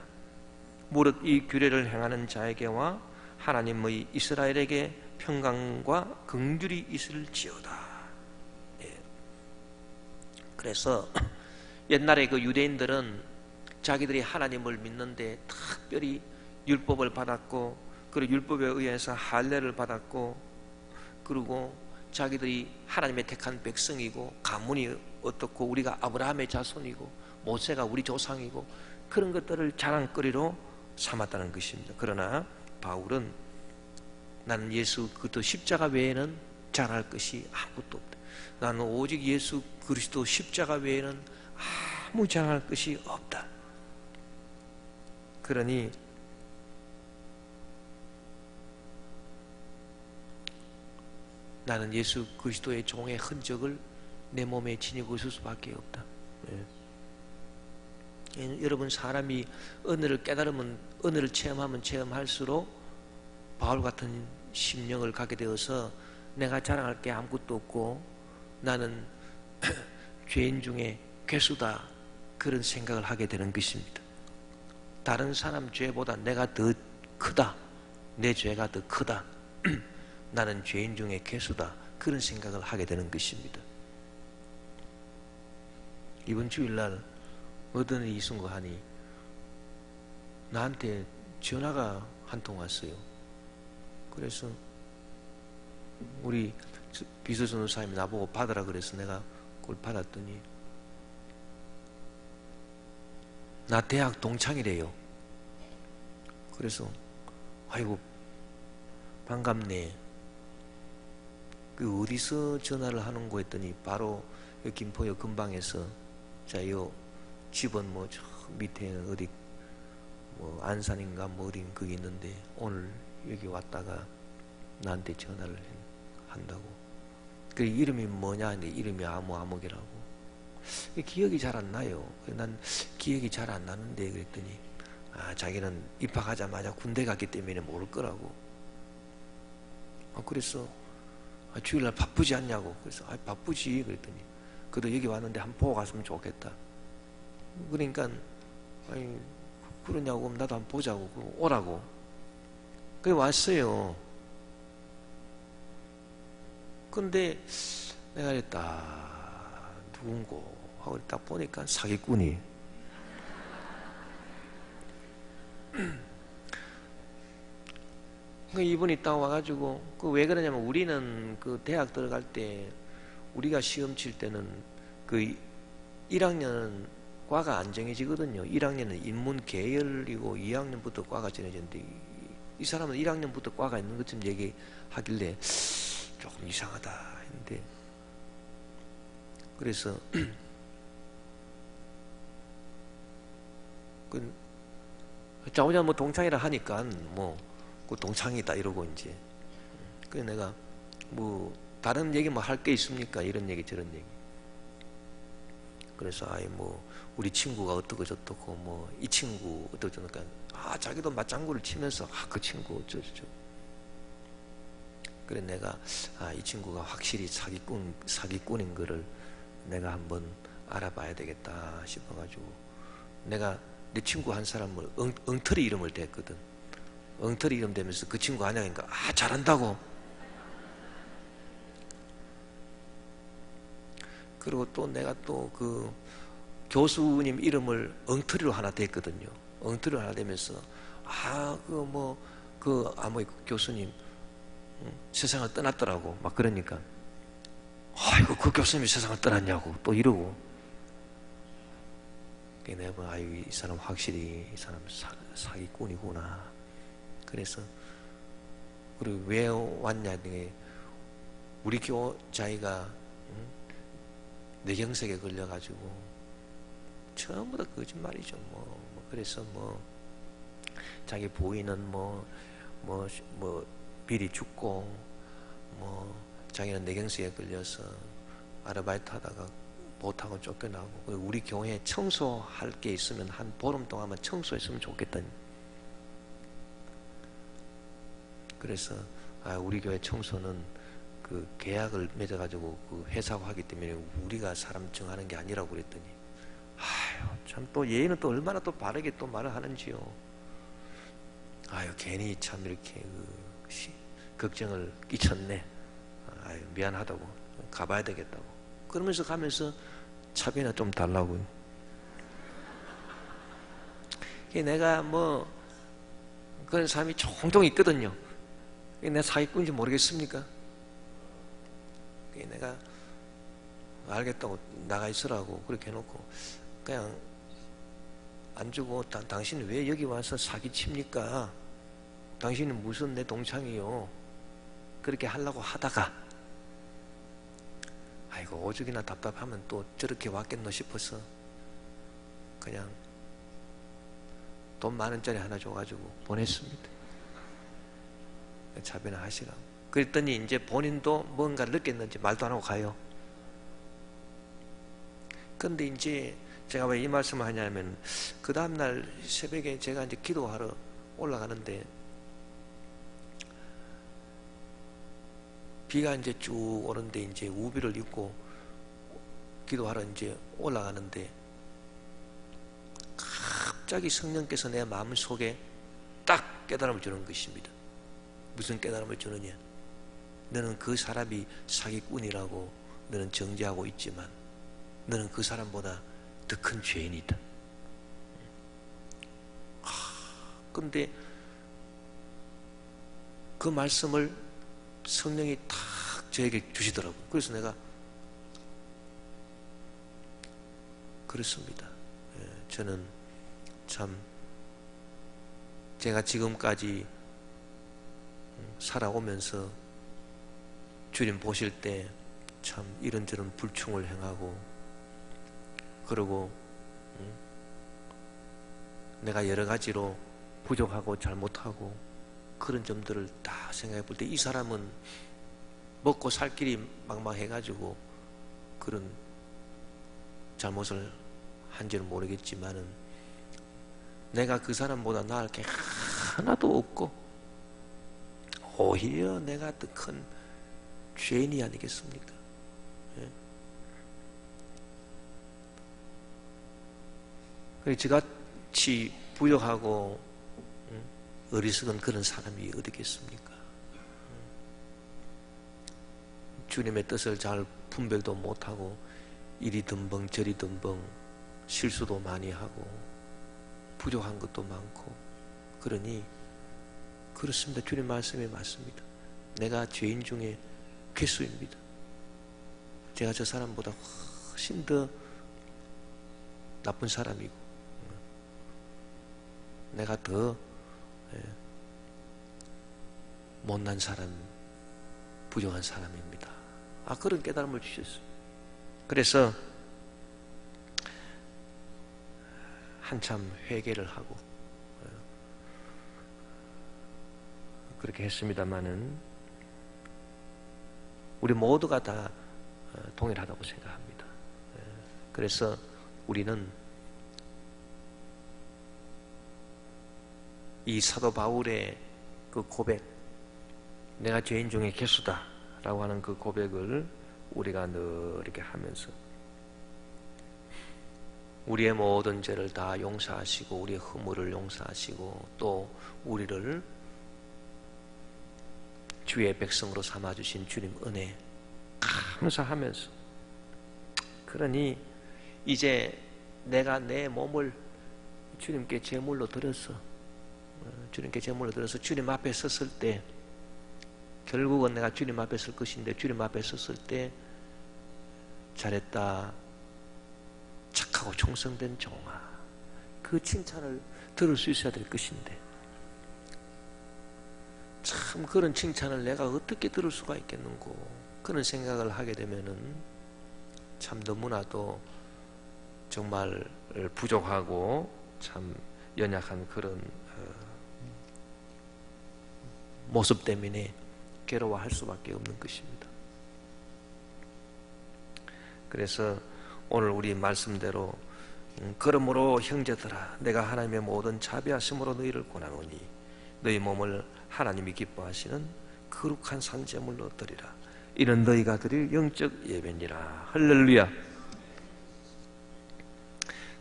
무릇 이 규례를 행하는 자에게와 하나님의 이스라엘에게 평강과 긍휼이 있을지어다. 그래서 옛날에 그 유대인들은 자기들이 하나님을 믿는데 특별히 율법을 받았고, 그리고 율법에 의해서 할례를 받았고, 그리고 자기들이 하나님의 택한 백성이고 가문이 어떻고 우리가 아브라함의 자손이고 모세가 우리 조상이고 그런 것들을 자랑거리로 삼았다는 것입니다. 그러나 바울은 나는 예수 그리스도 십자가 외에는 자랑할 것이 아무것도 없다. 나는 오직 예수 그리스도 십자가 외에는 아무 자랑할 것이 없다. 그러니 나는 예수 그리스도의 종의 흔적을 내 몸에 지니고 있을 수밖에 없다. 여러분, 사람이 은혜를 깨달으면, 은혜를 체험하면 체험할수록 바울 같은 심령을 갖게 되어서 내가 자랑할 게 아무것도 없고 나는 죄인 중에 괴수다, 그런 생각을 하게 되는 것입니다. 다른 사람 죄보다 내가 더 크다, 내 죄가 더 크다, 나는 죄인 중에 괴수다, 그런 생각을 하게 되는 것입니다. 이번 주일날 어떤 일이 있은가 하니 나한테 전화가 한 통 왔어요. 그래서 우리 비서전 의사님이 나보고 받으라 그래서 내가 그걸 받았더니 나 대학 동창이래요. 그래서 아이고 반갑네. 그 어디서 전화를 하는고 했더니 바로 김포역 근방에서 자, 요 집은 뭐 저 밑에 어디 뭐 안산인가 뭐 어딘 거기 있는데 오늘 여기 왔다가 나한테 전화를 한다고. 그 이름이 뭐냐 근데 이름이 아무이라고. 기억이 잘 안 나요. 난 기억이 잘 안 나는데 그랬더니 자기는 입학하자마자 군대 갔기 때문에 모를 거라고. 그래서 주일날 바쁘지 않냐고. 그래서 바쁘지 그랬더니 그래도 여기 왔는데 한번 보고 갔으면 좋겠다. 그러니까 아니 그러냐고. 나도 한번 보자고. 오라고. 그래 왔어요. 근데 내가 그랬다. 누군고 하고 딱 보니까 사기꾼이. 이분이 딱 와가지고 왜 그러냐면 우리는 그 대학 들어갈 때 우리가 시험 칠 때는 그 1학년은 과가 안 정해지거든요. 1학년은 인문 계열이고 2학년부터 과가 정해졌는데 이 사람은 1학년부터 과가 있는 것처럼 얘기하길래 조금 이상하다 했는데 그래서 자오냐 뭐 동창이라 하니까 뭐 그 동창이다 이러고 이제 그래서 내가 뭐 다른 얘기 뭐 할 게 있습니까? 이런 얘기 저런 얘기. 그래서 뭐 우리 친구가 어떻고 저떻고 뭐 이 친구 어떻고 저러니까 자기도 맞장구를 치면서 그 친구 어쩌고저쩌고. 그래 내가 이 친구가 확실히 사기꾼인 거를 내가 한번 알아봐야 되겠다 싶어가지고 내가 내 친구 한 사람을 엉터리 이름을 댔거든. 엉터리 이름 대면서 그 친구 아냐니까 잘한다고. 그리고 또 내가 또 그 교수님 이름을 엉터리로 하나 댔거든요. 엉터리로 하나 대면서 그 교수님 세상을 떠났더라고. 막 그러니까 아이고 그 교수님이 세상을 떠났냐고 또 이러고. 내가 이 사람 확실히 이 사람 사기꾼이구나. 그래서 그리고 왜 왔냐 우리 교자이가 뇌경색에 걸려가지고 전부 다 거짓말이죠. 그래서 자기 부인은 미리 죽고 자기는 뇌경색에 걸려서 아르바이트 하다가 못하고 쫓겨나고 우리 교회에 청소할 게 있으면 한 보름 동안만 청소했으면 좋겠다니. 그래서 우리 교회 청소는 그 계약을 맺어가지고 그 회사하고 하기 때문에 우리가 사람 정하는 게 아니라고 그랬더니 참 또 얘는 또 얼마나 또 바르게 또 말을 하는지요. 괜히 참 이렇게 걱정을 끼쳤네. 미안하다고 가봐야 되겠다고. 그러면서 가면서 차비나 좀 달라고. 내가 그런 사람이 종종 있거든요. 내가 사기꾼인지 모르겠습니까? 내가 알겠다고 나가 있으라고 그렇게 해놓고 그냥 안 주고 당신은 왜 여기 와서 사기칩니까? 당신은 무슨 내 동창이요? 그렇게 하려고 하다가 오죽이나 답답하면 또 저렇게 왔겠노 싶어서 그냥 돈 10,000원짜리 하나 줘가지고 보냈습니다. 자비나 하시라고. 그랬더니 이제 본인도 뭔가를 느꼈는지 말도 안 하고 가요. 근데 이제 제가 왜 이 말씀을 하냐면 그 다음날 새벽에 제가 이제 기도하러 올라가는데 비가 이제 쭉 오는데 이제 우비를 입고 기도하러 이제 올라가는데 갑자기 성령께서 내 마음속에 딱 깨달음을 주는 것입니다. 무슨 깨달음을 주느냐? 너는 그 사람이 사기꾼이라고 너는 정죄하고 있지만 너는 그 사람보다 더 큰 죄인이다. 근데 그 말씀을 성령이 탁 저에게 주시더라고요. 그래서 내가 그렇습니다. 저는 참 제가 지금까지 살아오면서 주님 보실 때 참 이런저런 불충을 행하고, 그리고 내가 여러 가지로 부족하고 잘못하고 그런 점들을 다 생각해 볼 때 이 사람은 먹고 살 길이 막막해가지고 그런 잘못을 한지는 모르겠지만은 내가 그 사람보다 나을 게 하나도 없고 오히려 내가 더 큰 죄인이 아니겠습니까? 예? 저같이 부족하고 어리석은 그런 사람이 어디겠습니까? 주님의 뜻을 잘 분별도 못하고 이리 덤벙 저리 덤벙 실수도 많이 하고 부족한 것도 많고, 그러니 그렇습니다. 주님 말씀이 맞습니다. 내가 죄인 중에 괴수입니다. 제가 저 사람보다 훨씬 더 나쁜 사람이고 내가 더 못난 사람, 부족한 사람입니다. 그런 깨달음을 주셨어요. 그래서 한참 회개를 하고 그렇게 했습니다마는 우리 모두가 다 동일하다고 생각합니다. 그래서 우리는 이 사도 바울의 그 고백, 내가 죄인 중에 괴수다 라고 하는 그 고백을 우리가 늘 이렇게 하면서 우리의 모든 죄를 다 용서하시고 우리의 허물을 용서하시고 또 우리를 주의 백성으로 삼아주신 주님 은혜 감사하면서, 그러니 이제 내가 내 몸을 주님께 제물로 드려서 주님 앞에 섰을 때, 결국은 내가 주님 앞에 설 것인데 주님 앞에 섰을 때 잘했다, 착하고 충성된 종아, 그 칭찬을 들을 수 있어야 될 것인데 참 그런 칭찬을 내가 어떻게 들을 수가 있겠는고 그런 생각을 하게 되면은 참 너무나도 정말 부족하고 참 연약한 그런 모습 때문에 괴로워할 수밖에 없는 것입니다. 그래서 오늘 우리 말씀대로 그러므로 형제들아 내가 하나님의 모든 자비하심으로 너희를 권하노니 너희 몸을 하나님이 기뻐하시는 거룩한 산제물로 드리라. 이는 너희가 드릴 영적 예배니라. 할렐루야.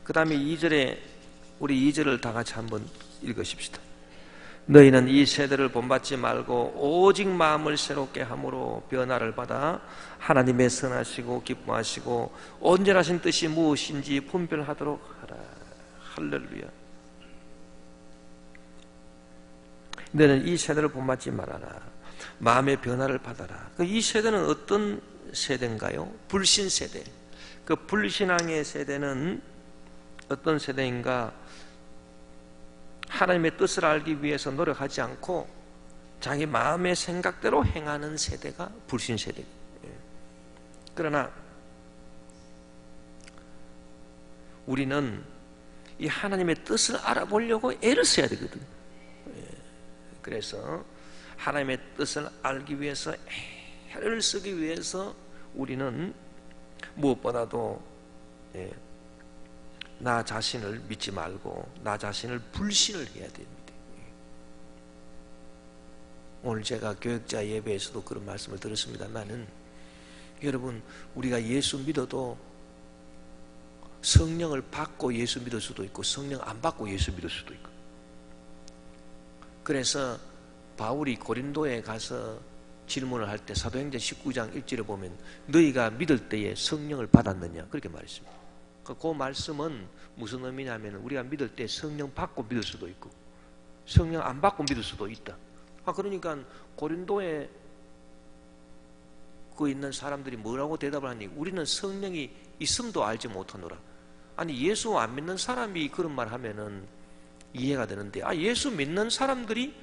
그 다음에 2절에 우리 2절을 다 같이 한번 읽으십시다. 너희는 이 세대를 본받지 말고 오직 마음을 새롭게 함으로 변화를 받아 하나님의 선하시고 기뻐하시고 온전하신 뜻이 무엇인지 분별하도록 하라. 할렐루야. 너는 이 세대를 본받지 말아라. 마음의 변화를 받아라. 이 세대는 어떤 세대인가요? 불신 세대. 그 불신앙의 세대는 어떤 세대인가? 하나님의 뜻을 알기 위해서 노력하지 않고 자기 마음의 생각대로 행하는 세대가 불신 세대예요. 그러나 우리는 이 하나님의 뜻을 알아보려고 애를 써야 되거든. 그래서 하나님의 뜻을 알기 위해서 애를 쓰기 위해서 우리는 무엇보다도 나 자신을 믿지 말고 나 자신을 불신을 해야 됩니다. 오늘 제가 교역자 예배에서도 그런 말씀을 들었습니다만은 여러분, 우리가 예수 믿어도 성령을 받고 예수 믿을 수도 있고 성령 안 받고 예수 믿을 수도 있고, 그래서 바울이 고린도에 가서 질문을 할 때 사도행전 19장 1절에 보면 너희가 믿을 때에 성령을 받았느냐 그렇게 말했습니다. 그 말씀은 무슨 의미냐면 우리가 믿을 때 성령 받고 믿을 수도 있고 성령 안 받고 믿을 수도 있다. 그러니까 고린도에 그 있는 사람들이 뭐라고 대답을 하니 우리는 성령이 있음도 알지 못하노라. 아니 예수 안 믿는 사람이 그런 말 하면은 이해가 되는데 예수 믿는 사람들이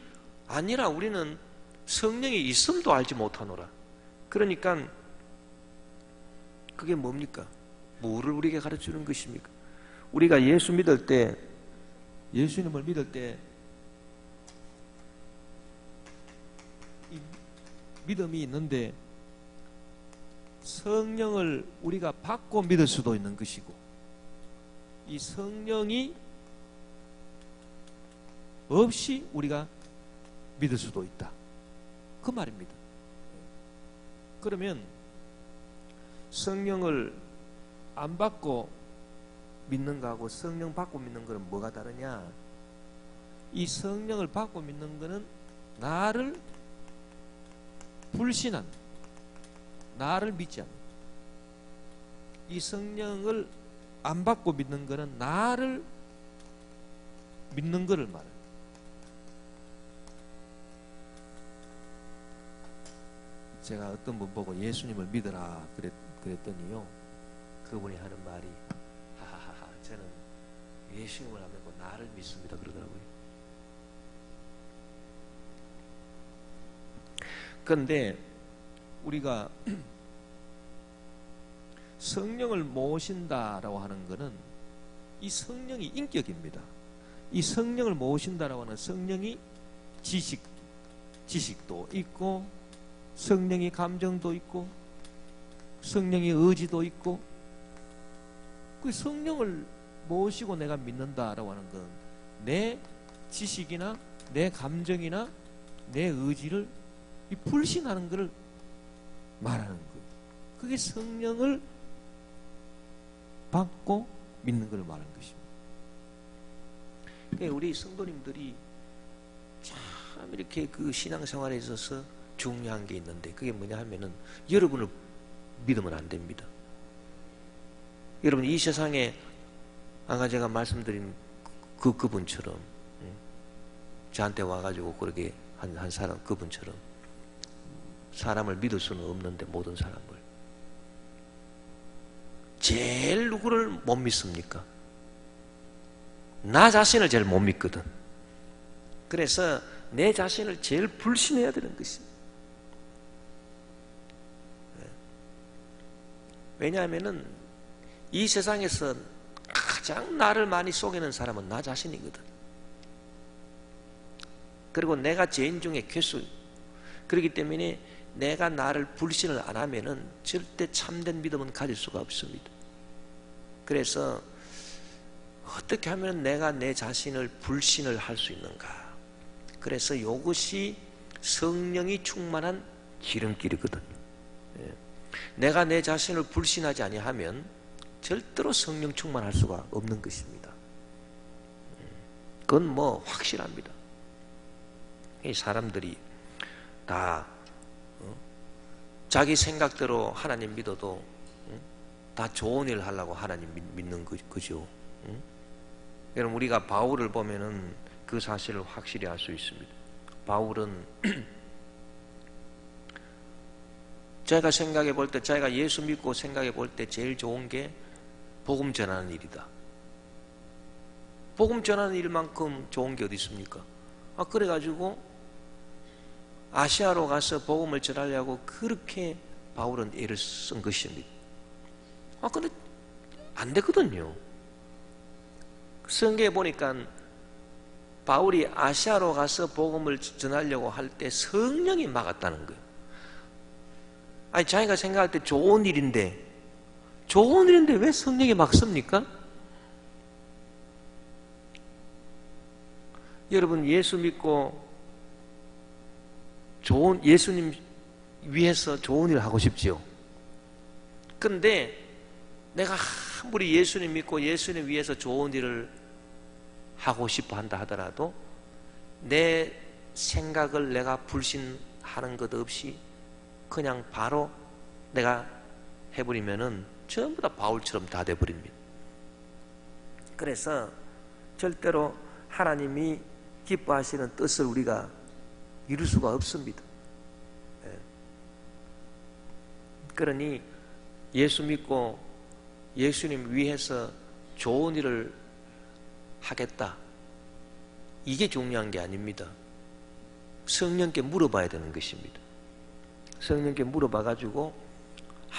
아니라 우리는 성령이 있음도 알지 못하노라. 그러니까 그게 뭡니까? 뭐를 우리에게 가르치는 것입니까? 우리가 예수 믿을 때, 예수님을 믿을 때 이 믿음이 있는데 성령을 우리가 받고 믿을 수도 있는 것이고, 이 성령이 없이 우리가 믿을 수도 있다, 그 말입니다. 그러면 성령을 안 받고 믿는 거하고 성령 받고 믿는 거는 뭐가 다르냐? 이 성령을 받고 믿는 거는 나를 불신한, 나를 믿지 않는, 이 성령을 안 받고 믿는 거는 나를 믿는 거를 말해요. 제가 어떤 분 보고 예수님을 믿어라 그랬더니요, 그분이 하는 말이, 하하하, 저는 예수님을 안 믿고 나를 믿습니다 그러더라고요. 그런데 우리가 성령을 모신다라고 하는 것은 이 성령이 인격입니다. 이 성령을 모신다라고 하는 성령이 지식도 있고, 성령이 감정도 있고, 성령의 의지도 있고, 그 성령을 모시고 내가 믿는다라고 하는 건 내 지식이나 내 감정이나 내 의지를 불신하는 것을 말하는 거예요. 그게 성령을 받고 믿는 것을 말하는 것입니다. 그러니까 우리 성도님들이 참 이렇게 그 신앙생활에 있어서 중요한 게 있는데, 그게 뭐냐 하면은 여러분을 믿으면 안 됩니다. 여러분, 이 세상에 아까 제가 말씀드린 그분처럼, 저한테 와가지고 그렇게 한 사람, 그분처럼 사람을 믿을 수는 없는데, 모든 사람을 제일 누구를 못 믿습니까? 나 자신을 제일 못 믿거든. 그래서 내 자신을 제일 불신해야 되는 것입니다. 왜냐하면은 이 세상에서 가장 나를 많이 속이는 사람은 나 자신이거든. 그리고 내가 죄인 중에 괴수. 그렇기 때문에 내가 나를 불신을 안 하면은 절대 참된 믿음은 가질 수가 없습니다. 그래서 어떻게 하면 내가 내 자신을 불신을 할 수 있는가? 그래서 이것이 성령이 충만한 지름길이거든. 내가 내 자신을 불신하지 아니하면 절대로 성령 충만할 수가 없는 것입니다. 그건 뭐 확실합니다. 이 사람들이 다 자기 생각대로 하나님 믿어도 다 좋은 일 하려고 하나님 믿는 거죠. 여러분, 우리가 바울을 보면은 그 사실을 확실히 알 수 있습니다. 바울은 제가 생각해 볼 때, 제가 예수 믿고 생각해 볼 때 제일 좋은 게 복음 전하는 일이다. 복음 전하는 일만큼 좋은 게 어디 있습니까? 그래가지고 아시아로 가서 복음을 전하려고 그렇게 바울은 애를 쓴 것입니다. 근데 안 되거든요. 성경에 보니까 바울이 아시아로 가서 복음을 전하려고 할 때 성령이 막았다는 거예요. 아니, 자기가 생각할 때 좋은 일인데 왜 성령이 막습니까? 여러분, 예수 믿고 예수님 위해서 좋은 일을 하고 싶지요. 근데 내가 아무리 예수님 믿고 예수님 위해서 좋은 일을 하고 싶어 한다 하더라도 내 생각을 내가 불신하는 것 없이 그냥 바로 내가 해버리면은 전부 다 바울처럼 다 돼버립니다. 그래서 절대로 하나님이 기뻐하시는 뜻을 우리가 이룰 수가 없습니다. 그러니 예수 믿고 예수님 위해서 좋은 일을 하겠다, 이게 중요한 게 아닙니다. 성령께 물어봐야 되는 것입니다. 성령께 물어봐가지고,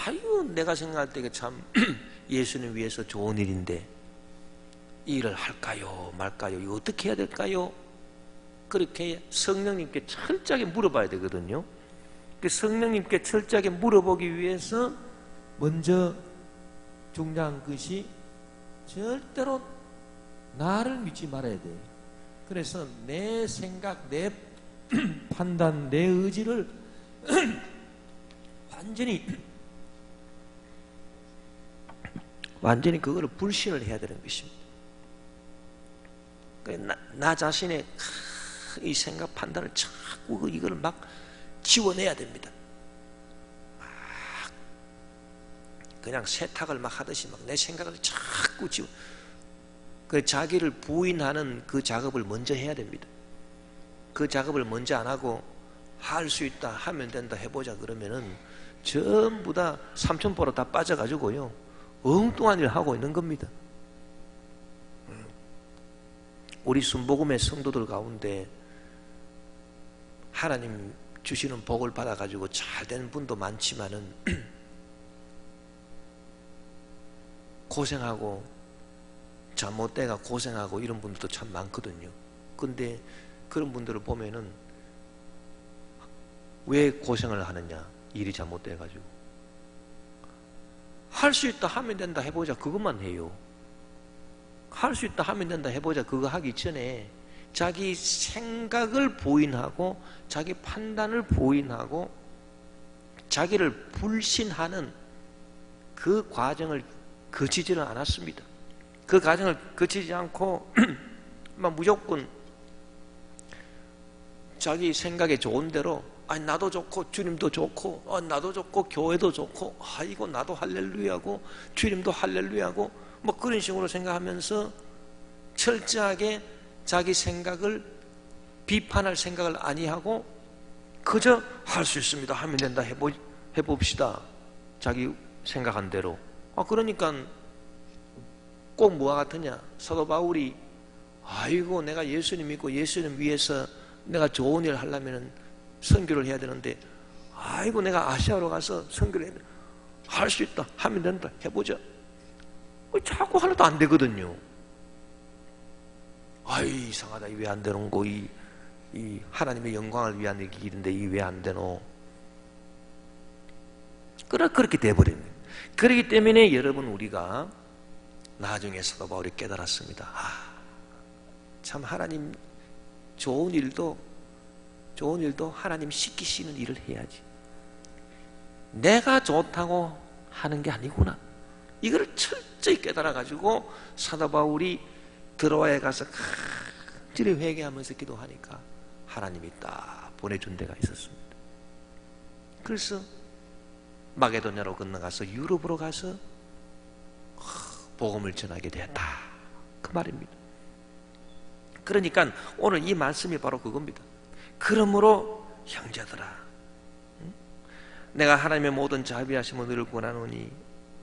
아유, 내가 생각할 때 참 예수님 위해서 좋은 일인데 이 일을 할까요 말까요, 이거 어떻게 해야 될까요? 그렇게 성령님께 철저하게 물어봐야 되거든요. 그 성령님께 철저하게 물어보기 위해서 먼저 중요한 것이 절대로 나를 믿지 말아야 돼요. 그래서 내 생각, 내 판단, 내 의지를 완전히 그거를 불신을 해야 되는 것입니다. 나 자신의 이 생각 판단을 자꾸 이걸 막 지워내야 됩니다. 막 그냥 세탁을 막 하듯이 막 내 생각을 자꾸 그 자기를 부인하는 그 작업을 먼저 해야 됩니다. 그 작업을 먼저 안 하고 할 수 있다, 하면 된다, 해보자 그러면은 전부 다 삼천포로 다 빠져가지고요 엉뚱한 일을 하고 있는 겁니다. 우리 순복음의 성도들 가운데 하나님 주시는 복을 받아가지고 잘된 분도 많지만은 고생하고 잘못돼가 고생하고 이런 분들도 참 많거든요. 근데 그런 분들을 보면은 왜 고생을 하느냐, 일이 잘못돼가지고. 할 수 있다, 하면 된다, 해보자 그것만 해요. 할 수 있다, 하면 된다, 해보자 그거 하기 전에 자기 생각을 부인하고 자기 판단을 부인하고 자기를 불신하는 그 과정을 거치지는 않았습니다. 그 과정을 거치지 않고 막 무조건 자기 생각에 좋은 대로, 아니 나도 좋고 주님도 좋고 나도 좋고 교회도 좋고 아이고 나도 할렐루야고 주님도 할렐루야고 뭐 그런 식으로 생각하면서 철저하게 자기 생각을 비판할 생각을 아니하고 그저 할 수 있습니다, 하면 된다, 해봅시다 자기 생각한 대로. 그러니까 꼭 뭐와 같으냐, 사도 바울이 아이고 내가 예수님 믿고 예수님 위해서 내가 좋은 일을 하려면 선교를 해야 되는데 아이고 내가 아시아로 가서 선교를 해야 돼, 할 수 있다, 하면 된다, 해보자. 자꾸 하나도 안 되거든요. 아이 이상하다, 이 왜 안 되는 거, 이 하나님의 영광을 위한 일인데 이 왜 안 되노. 그렇게 돼버립니다. 그렇기 때문에 여러분 우리가 나중에 사도 바울이 깨달았습니다. 참 하나님 좋은 일도 하나님 시키시는 일을 해야지, 내가 좋다고 하는 게 아니구나. 이걸 철저히 깨달아가지고 사도 바울이 드로아에 가서 간절히 회개하면서 기도하니까 하나님이 딱 보내준 데가 있었습니다. 그래서 마게도냐로 건너가서 유럽으로 가서 복음을 전하게 되었다, 그 말입니다. 그러니까 오늘 이 말씀이 바로 그겁니다. 그러므로 형제들아, 내가 하나님의 모든 자비하심을 너희를 권하노니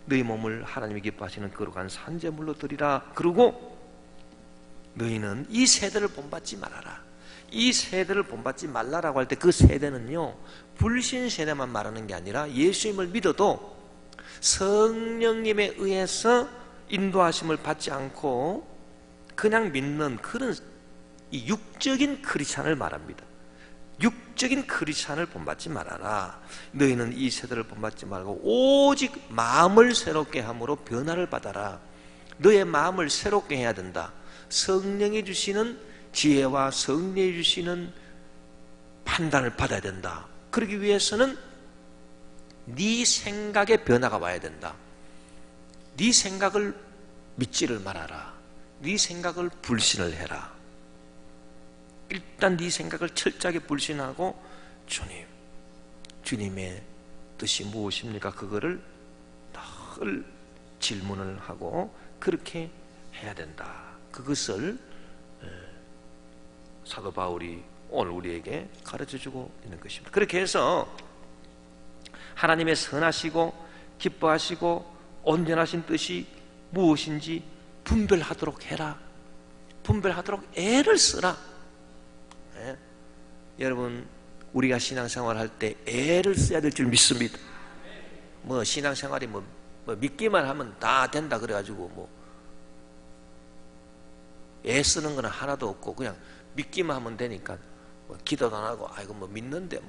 너희 몸을 하나님이 기뻐하시는 거룩한 산제물로 드리라. 그리고 너희는 이 세대를 본받지 말아라. 이 세대를 본받지 말라라고 할 때 그 세대는요 불신 세대만 말하는 게 아니라 예수님을 믿어도 성령님에 의해서 인도하심을 받지 않고 그냥 믿는 그런 이 육적인 크리스찬을 말합니다. 육적인 크리스찬을 본받지 말아라. 너희는 이 세대를 본받지 말고 오직 마음을 새롭게 함으로 변화를 받아라. 너의 마음을 새롭게 해야 된다. 성령이 주시는 지혜와 성령이 주시는 판단을 받아야 된다. 그러기 위해서는 네 생각의 변화가 와야 된다. 네 생각을 믿지를 말아라. 네 생각을 불신을 해라. 일단 네 생각을 철저하게 불신하고 주님의 뜻이 무엇입니까? 그거를 늘 질문을 하고 그렇게 해야 된다. 그것을 사도 바울이 오늘 우리에게 가르쳐주고 있는 것입니다. 그렇게 해서 하나님의 선하시고 기뻐하시고 온전하신 뜻이 무엇인지 분별하도록 해라. 분별하도록 애를 쓰라. 여러분 우리가 신앙생활 할 때 애를 써야 될 줄 믿습니다. 뭐 신앙생활이 뭐 믿기만 하면 다 된다 그래가지고 애 쓰는 건 하나도 없고 그냥 믿기만 하면 되니까 기도도 안 하고 아이고 믿는데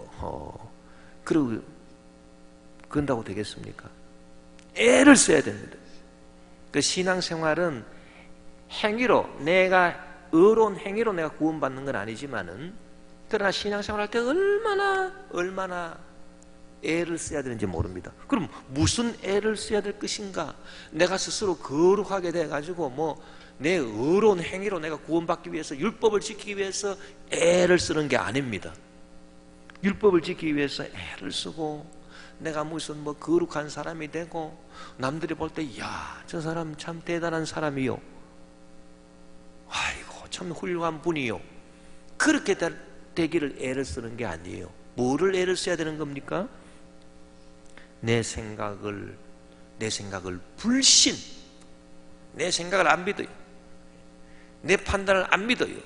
그러고 그런다고 되겠습니까? 애를 써야 됩니다. 그 신앙생활은 행위로 내가 의로운 행위로 내가 구원받는 건 아니지만은 그러나 신앙생활 할 때 얼마나 애를 써야 되는지 모릅니다. 그럼 무슨 애를 써야 될 것인가? 내가 스스로 거룩하게 돼가지고 내 의로운 행위로 내가 구원받기 위해서 율법을 지키기 위해서 애를 쓰는 게 아닙니다. 율법을 지키기 위해서 애를 쓰고 내가 무슨 거룩한 사람이 되고 남들이 볼 때 야, 저 사람 참 대단한 사람이요. 아이고 참 훌륭한 분이요. 그렇게 되기를 애를 쓰는 게 아니에요. 뭐를 애를 써야 되는 겁니까? 내 생각을 불신, 내 생각을 안 믿어요. 내 판단을 안 믿어요.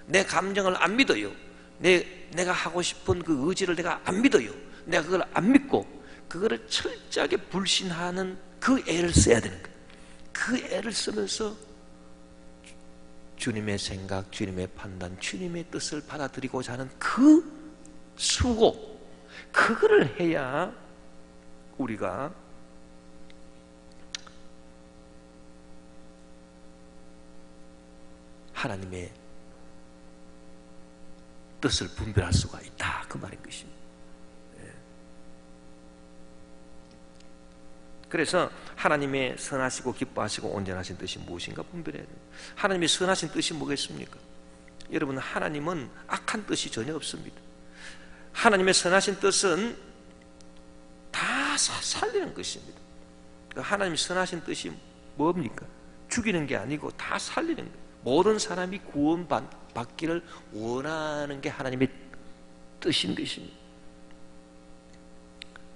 내 감정을 안 믿어요. 내가 하고 싶은 그 의지를 내가 안 믿어요. 내가 그걸 안 믿고 그거를 철저하게 불신하는 그 애를 써야 되는 거예요. 그 애를 쓰면서 주님의 생각, 주님의 판단, 주님의 뜻을 받아들이고자 하는 그 수고, 그거를 해야 우리가 하나님의 뜻을 분별할 수가 있다, 그 말인 것입니다. 그래서 하나님의 선하시고 기뻐하시고 온전하신 뜻이 무엇인가 분별해야 돼요. 하나님의 선하신 뜻이 뭐겠습니까? 여러분, 하나님은 악한 뜻이 전혀 없습니다. 하나님의 선하신 뜻은 다 살리는 것입니다. 하나님의 선하신 뜻이 뭡니까? 죽이는 게 아니고 다 살리는 거예요. 모든 사람이 구원받기를 원하는 게 하나님의 뜻인 것입니다.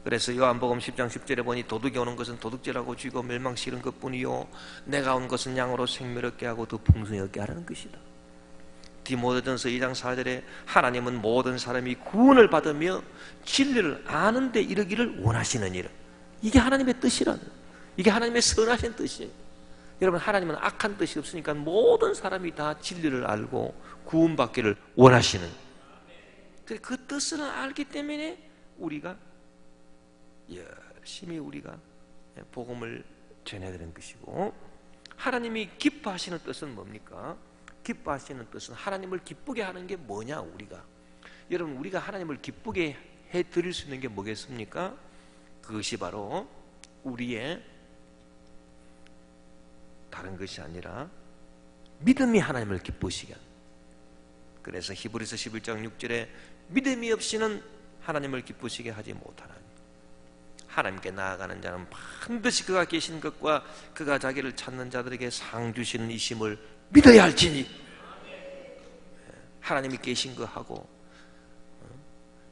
그래서 요한복음 10장 10절에 보니 도둑이 오는 것은 도둑질하고 쥐고 멸망시키는 것뿐이요 내가 온 것은 양으로 생명을 얻게 하고 더 풍성히 얻게 하라는 것이다. 디모데전서 2장 4절에 하나님은 모든 사람이 구원을 받으며 진리를 아는 데 이르기를 원하시느니라. 이게 하나님의 뜻이라는, 이게 하나님의 선하신 뜻이에요. 여러분, 하나님은 악한 뜻이 없으니까 모든 사람이 다 진리를 알고 구원받기를 원하시는, 그 뜻을 알기 때문에 우리가 열심히 우리가 복음을 전해야 되는 것이고, 하나님이 기뻐하시는 뜻은 뭡니까? 기뻐하시는 뜻은 하나님을 기쁘게 하는 게 뭐냐? 여러분, 우리가 하나님을 기쁘게 해드릴 수 있는 게 뭐겠습니까? 그것이 바로 우리의 다른 것이 아니라 믿음이 하나님을 기쁘시게 하는. 그래서 히브리서 11장 6절에 믿음이 없이는 하나님을 기쁘시게 하지 못하나니 하나님께 나아가는 자는 반드시 그가 계신 것과 그가 자기를 찾는 자들에게 상 주시는 이심을 믿어야 할지니. 하나님이 계신 거하고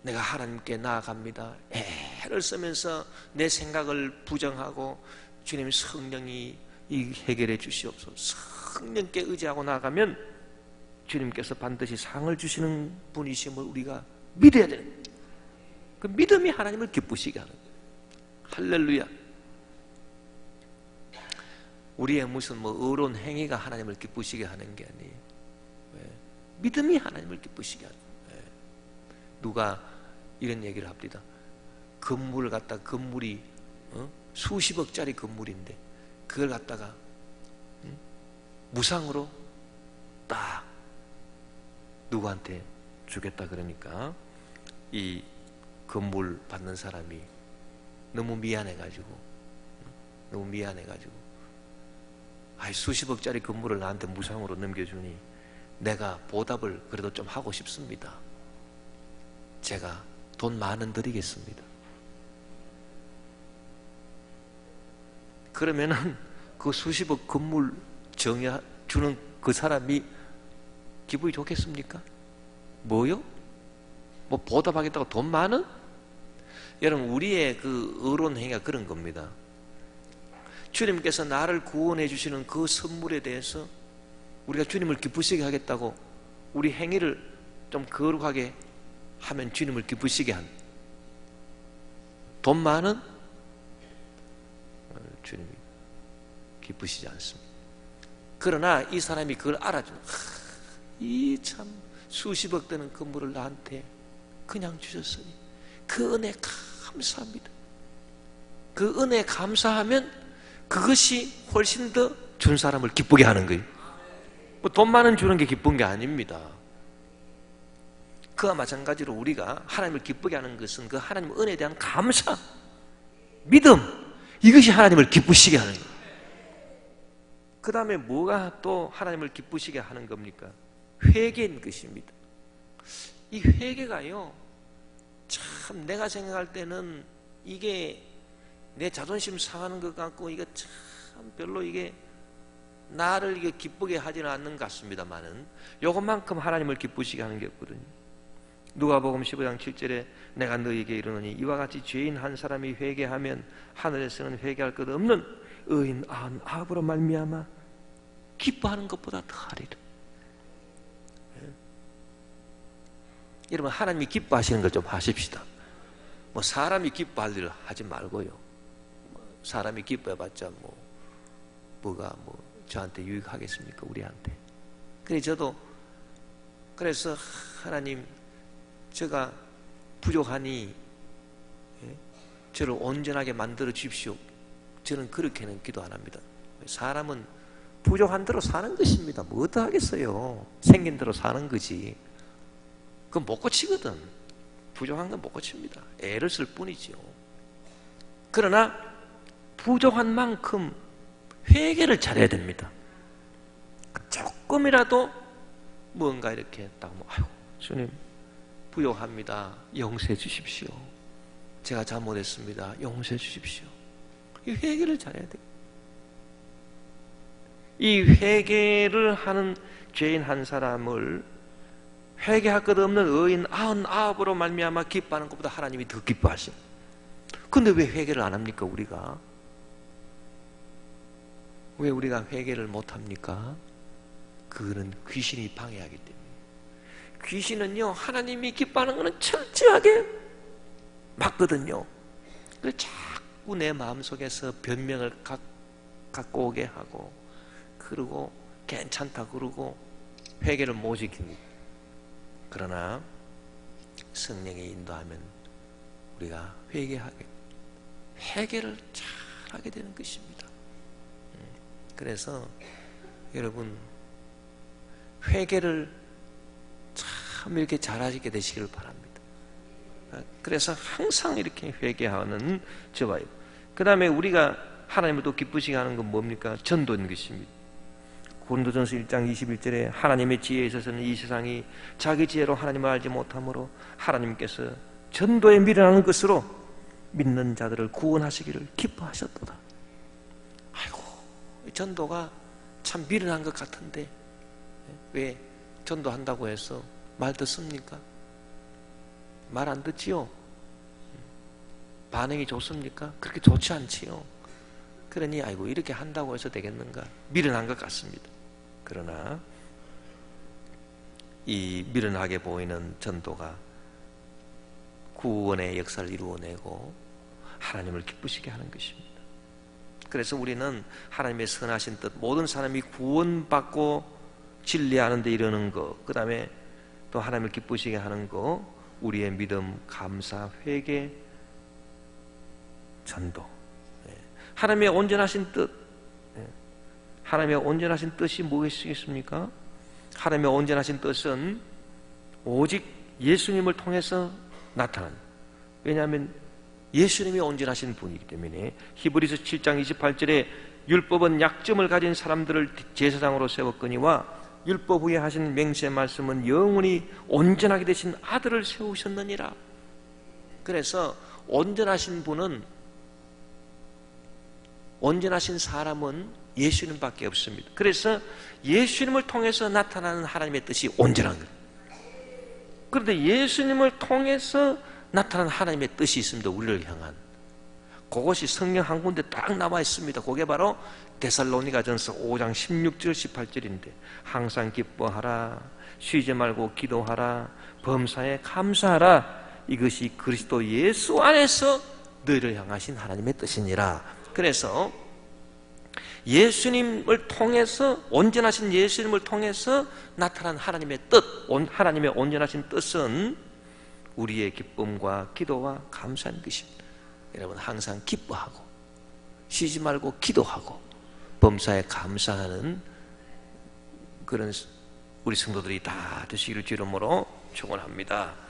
내가 하나님께 나아갑니다, 애를 쓰면서 내 생각을 부정하고 주님 성령이 해결해 주시옵소서, 성령께 의지하고 나아가면 주님께서 반드시 상을 주시는 분이심을 우리가 믿어야 되는 거예요. 그 믿음이 하나님을 기쁘시게 하는 거예요. 할렐루야. 우리의 무슨 의로운 행위가 하나님을 기쁘시게 하는 게 아니에요. 믿음이 하나님을 기쁘시게 하는 거예요. 누가 이런 얘기를 합니다. 건물을 갖다가, 건물이 수십억짜리 건물인데 그걸 갖다가 무상으로 딱 누구한테 주겠다 그러니까 이 건물 받는 사람이 너무 미안해가지고 아이, 수십억짜리 건물을 나한테 무상으로 넘겨주니 내가 보답을 그래도 좀 하고 싶습니다. 제가 돈 10,000원 드리겠습니다. 그러면은 그 수십억 건물 주는 그 사람이 기분이 좋겠습니까? 뭐요? 보답하겠다고 돈 10,000원? 여러분, 우리의 그 의로운 행위가 그런 겁니다. 주님께서 나를 구원해 주시는 그 선물에 대해서 우리가 주님을 기쁘시게 하겠다고 우리 행위를 좀 거룩하게 하면 주님을 기쁘시게 한. 돈 많은 주님이 기쁘시지 않습니다. 그러나 이 사람이 그걸 알아주는, 이 참 수십억 되는 건물을 나한테 그냥 주셨으니 그 은혜 감사합니다. 그 은혜 감사하면 그것이 훨씬 더 준 사람을 기쁘게 하는 거예요. 뭐 돈 많은 주는 게 기쁜 게 아닙니다. 그와 마찬가지로 우리가 하나님을 기쁘게 하는 것은 그 하나님 은혜에 대한 감사, 믿음, 이것이 하나님을 기쁘시게 하는 거예요. 그 다음에 뭐가 또 하나님을 기쁘시게 하는 겁니까? 회개인 것입니다. 이 회개가요, 참 내가 생각할 때는 이게 내 자존심 상하는 것 같고, 이거 참 별로 이게 나를 이게 기쁘게 하지는 않는 것 같습니다만은 요것만큼 하나님을 기쁘시게 하는 게 없거든요. 누가복음 15장 7절에 내가 너희에게 이르노니 이와 같이 죄인 한 사람이 회개하면 하늘에서는 회개할 것 없는 의인 99으로 말미암아 기뻐하는 것보다 더하리라. 여러분, 하나님이 기뻐하시는 걸 좀 하십시다. 뭐 사람이 기뻐할 일을 하지 말고요. 사람이 기뻐해봤자 뭐가 저한테 유익하겠습니까? 우리한테. 그래서 하나님, 제가 부족하니 저를 온전하게 만들어 주십시오. 저는 그렇게는 기도 안 합니다. 사람은 부족한 대로 사는 것입니다. 뭐 어떡하겠어요? 생긴 대로 사는 거지. 그건 못 고치거든. 부족한 건 못 고칩니다. 애를 쓸 뿐이지요. 그러나 부족한 만큼 회개를 잘해야 됩니다. 조금이라도 뭔가 이렇게 딱 아이고 주님 부족합니다. 용서해 주십시오. 제가 잘못했습니다. 용서해 주십시오. 이 회개를 잘해야 돼요. 이 회개를 하는 죄인 한 사람을 회개할 것 없는 의인 99으로 말미암아 기뻐하는 것보다 하나님이 더 기뻐하셔. 근데 왜 회개를 안 합니까? 왜 우리가 회개를 못 합니까? 그거는 귀신이 방해하기 때문에. 귀신은요, 하나님이 기뻐하는 것은 철저하게 막거든요. 그래서 자꾸 내 마음속에서 변명을 갖고 오게 하고, 그러고 괜찮다 그러고 회개를 못 시킵니다. 그러나 성령의 인도하면 우리가 회개를 잘하게 되는 것입니다. 그래서 여러분, 회개를 참 이렇게 잘하시게 되시기를 바랍니다. 그래서 항상 이렇게 회개하는 저와요. 그 다음에 우리가 하나님을 또 기쁘시게 하는 건 뭡니까? 전도인 것입니다. 고린도전서 1장 21절에 하나님의 지혜에 있어서는 이 세상이 자기 지혜로 하나님을 알지 못하므로 하나님께서 전도에 미련하는 것으로 믿는 자들을 구원하시기를 기뻐하셨도다. 아이고, 전도가 참 미련한 것 같은데 왜 전도한다고 해서 말 듣습니까? 말 안 듣지요? 반응이 좋습니까? 그렇게 좋지 않지요? 그러니 아이고 이렇게 한다고 해서 되겠는가? 미련한 것 같습니다. 그러나 이 미련하게 보이는 전도가 구원의 역사를 이루어내고 하나님을 기쁘시게 하는 것입니다. 그래서 우리는 하나님의 선하신 뜻, 모든 사람이 구원받고 진리하는 데 이르는 것, 그 다음에 또 하나님을 기쁘시게 하는 것, 우리의 믿음, 감사, 회개, 전도. 하나님의 온전하신 뜻, 하나님의 온전하신 뜻이 무엇이겠습니까? 하나님의 온전하신 뜻은 오직 예수님을 통해서 나타난, 왜냐하면 예수님이 온전하신 분이기 때문에 히브리서 7장 28절에 율법은 약점을 가진 사람들을 제사장으로 세웠거니와 율법 후에 하신 맹세의 말씀은 영원히 온전하게 되신 아들을 세우셨느니라. 그래서 온전하신 분은, 온전하신 사람은 예수님밖에 없습니다. 그래서 예수님을 통해서 나타나는 하나님의 뜻이 온전한 거예요. 그런데 예수님을 통해서 나타나는 하나님의 뜻이 있습니다. 우리를 향한. 그것이 성경 한 군데 딱 나와 있습니다. 그게 바로 데살로니가전서 5장 16절 18절인데 항상 기뻐하라, 쉬지 말고 기도하라, 범사에 감사하라, 이것이 그리스도 예수 안에서 너희를 향하신 하나님의 뜻이니라. 그래서 예수님을 통해서, 온전하신 예수님을 통해서 나타난 하나님의 뜻, 하나님의 온전하신 뜻은 우리의 기쁨과 기도와 감사인 것입니다. 여러분, 항상 기뻐하고 쉬지 말고 기도하고 범사에 감사하는 그런 우리 성도들이 다 되시기를 주름으로 축원합니다.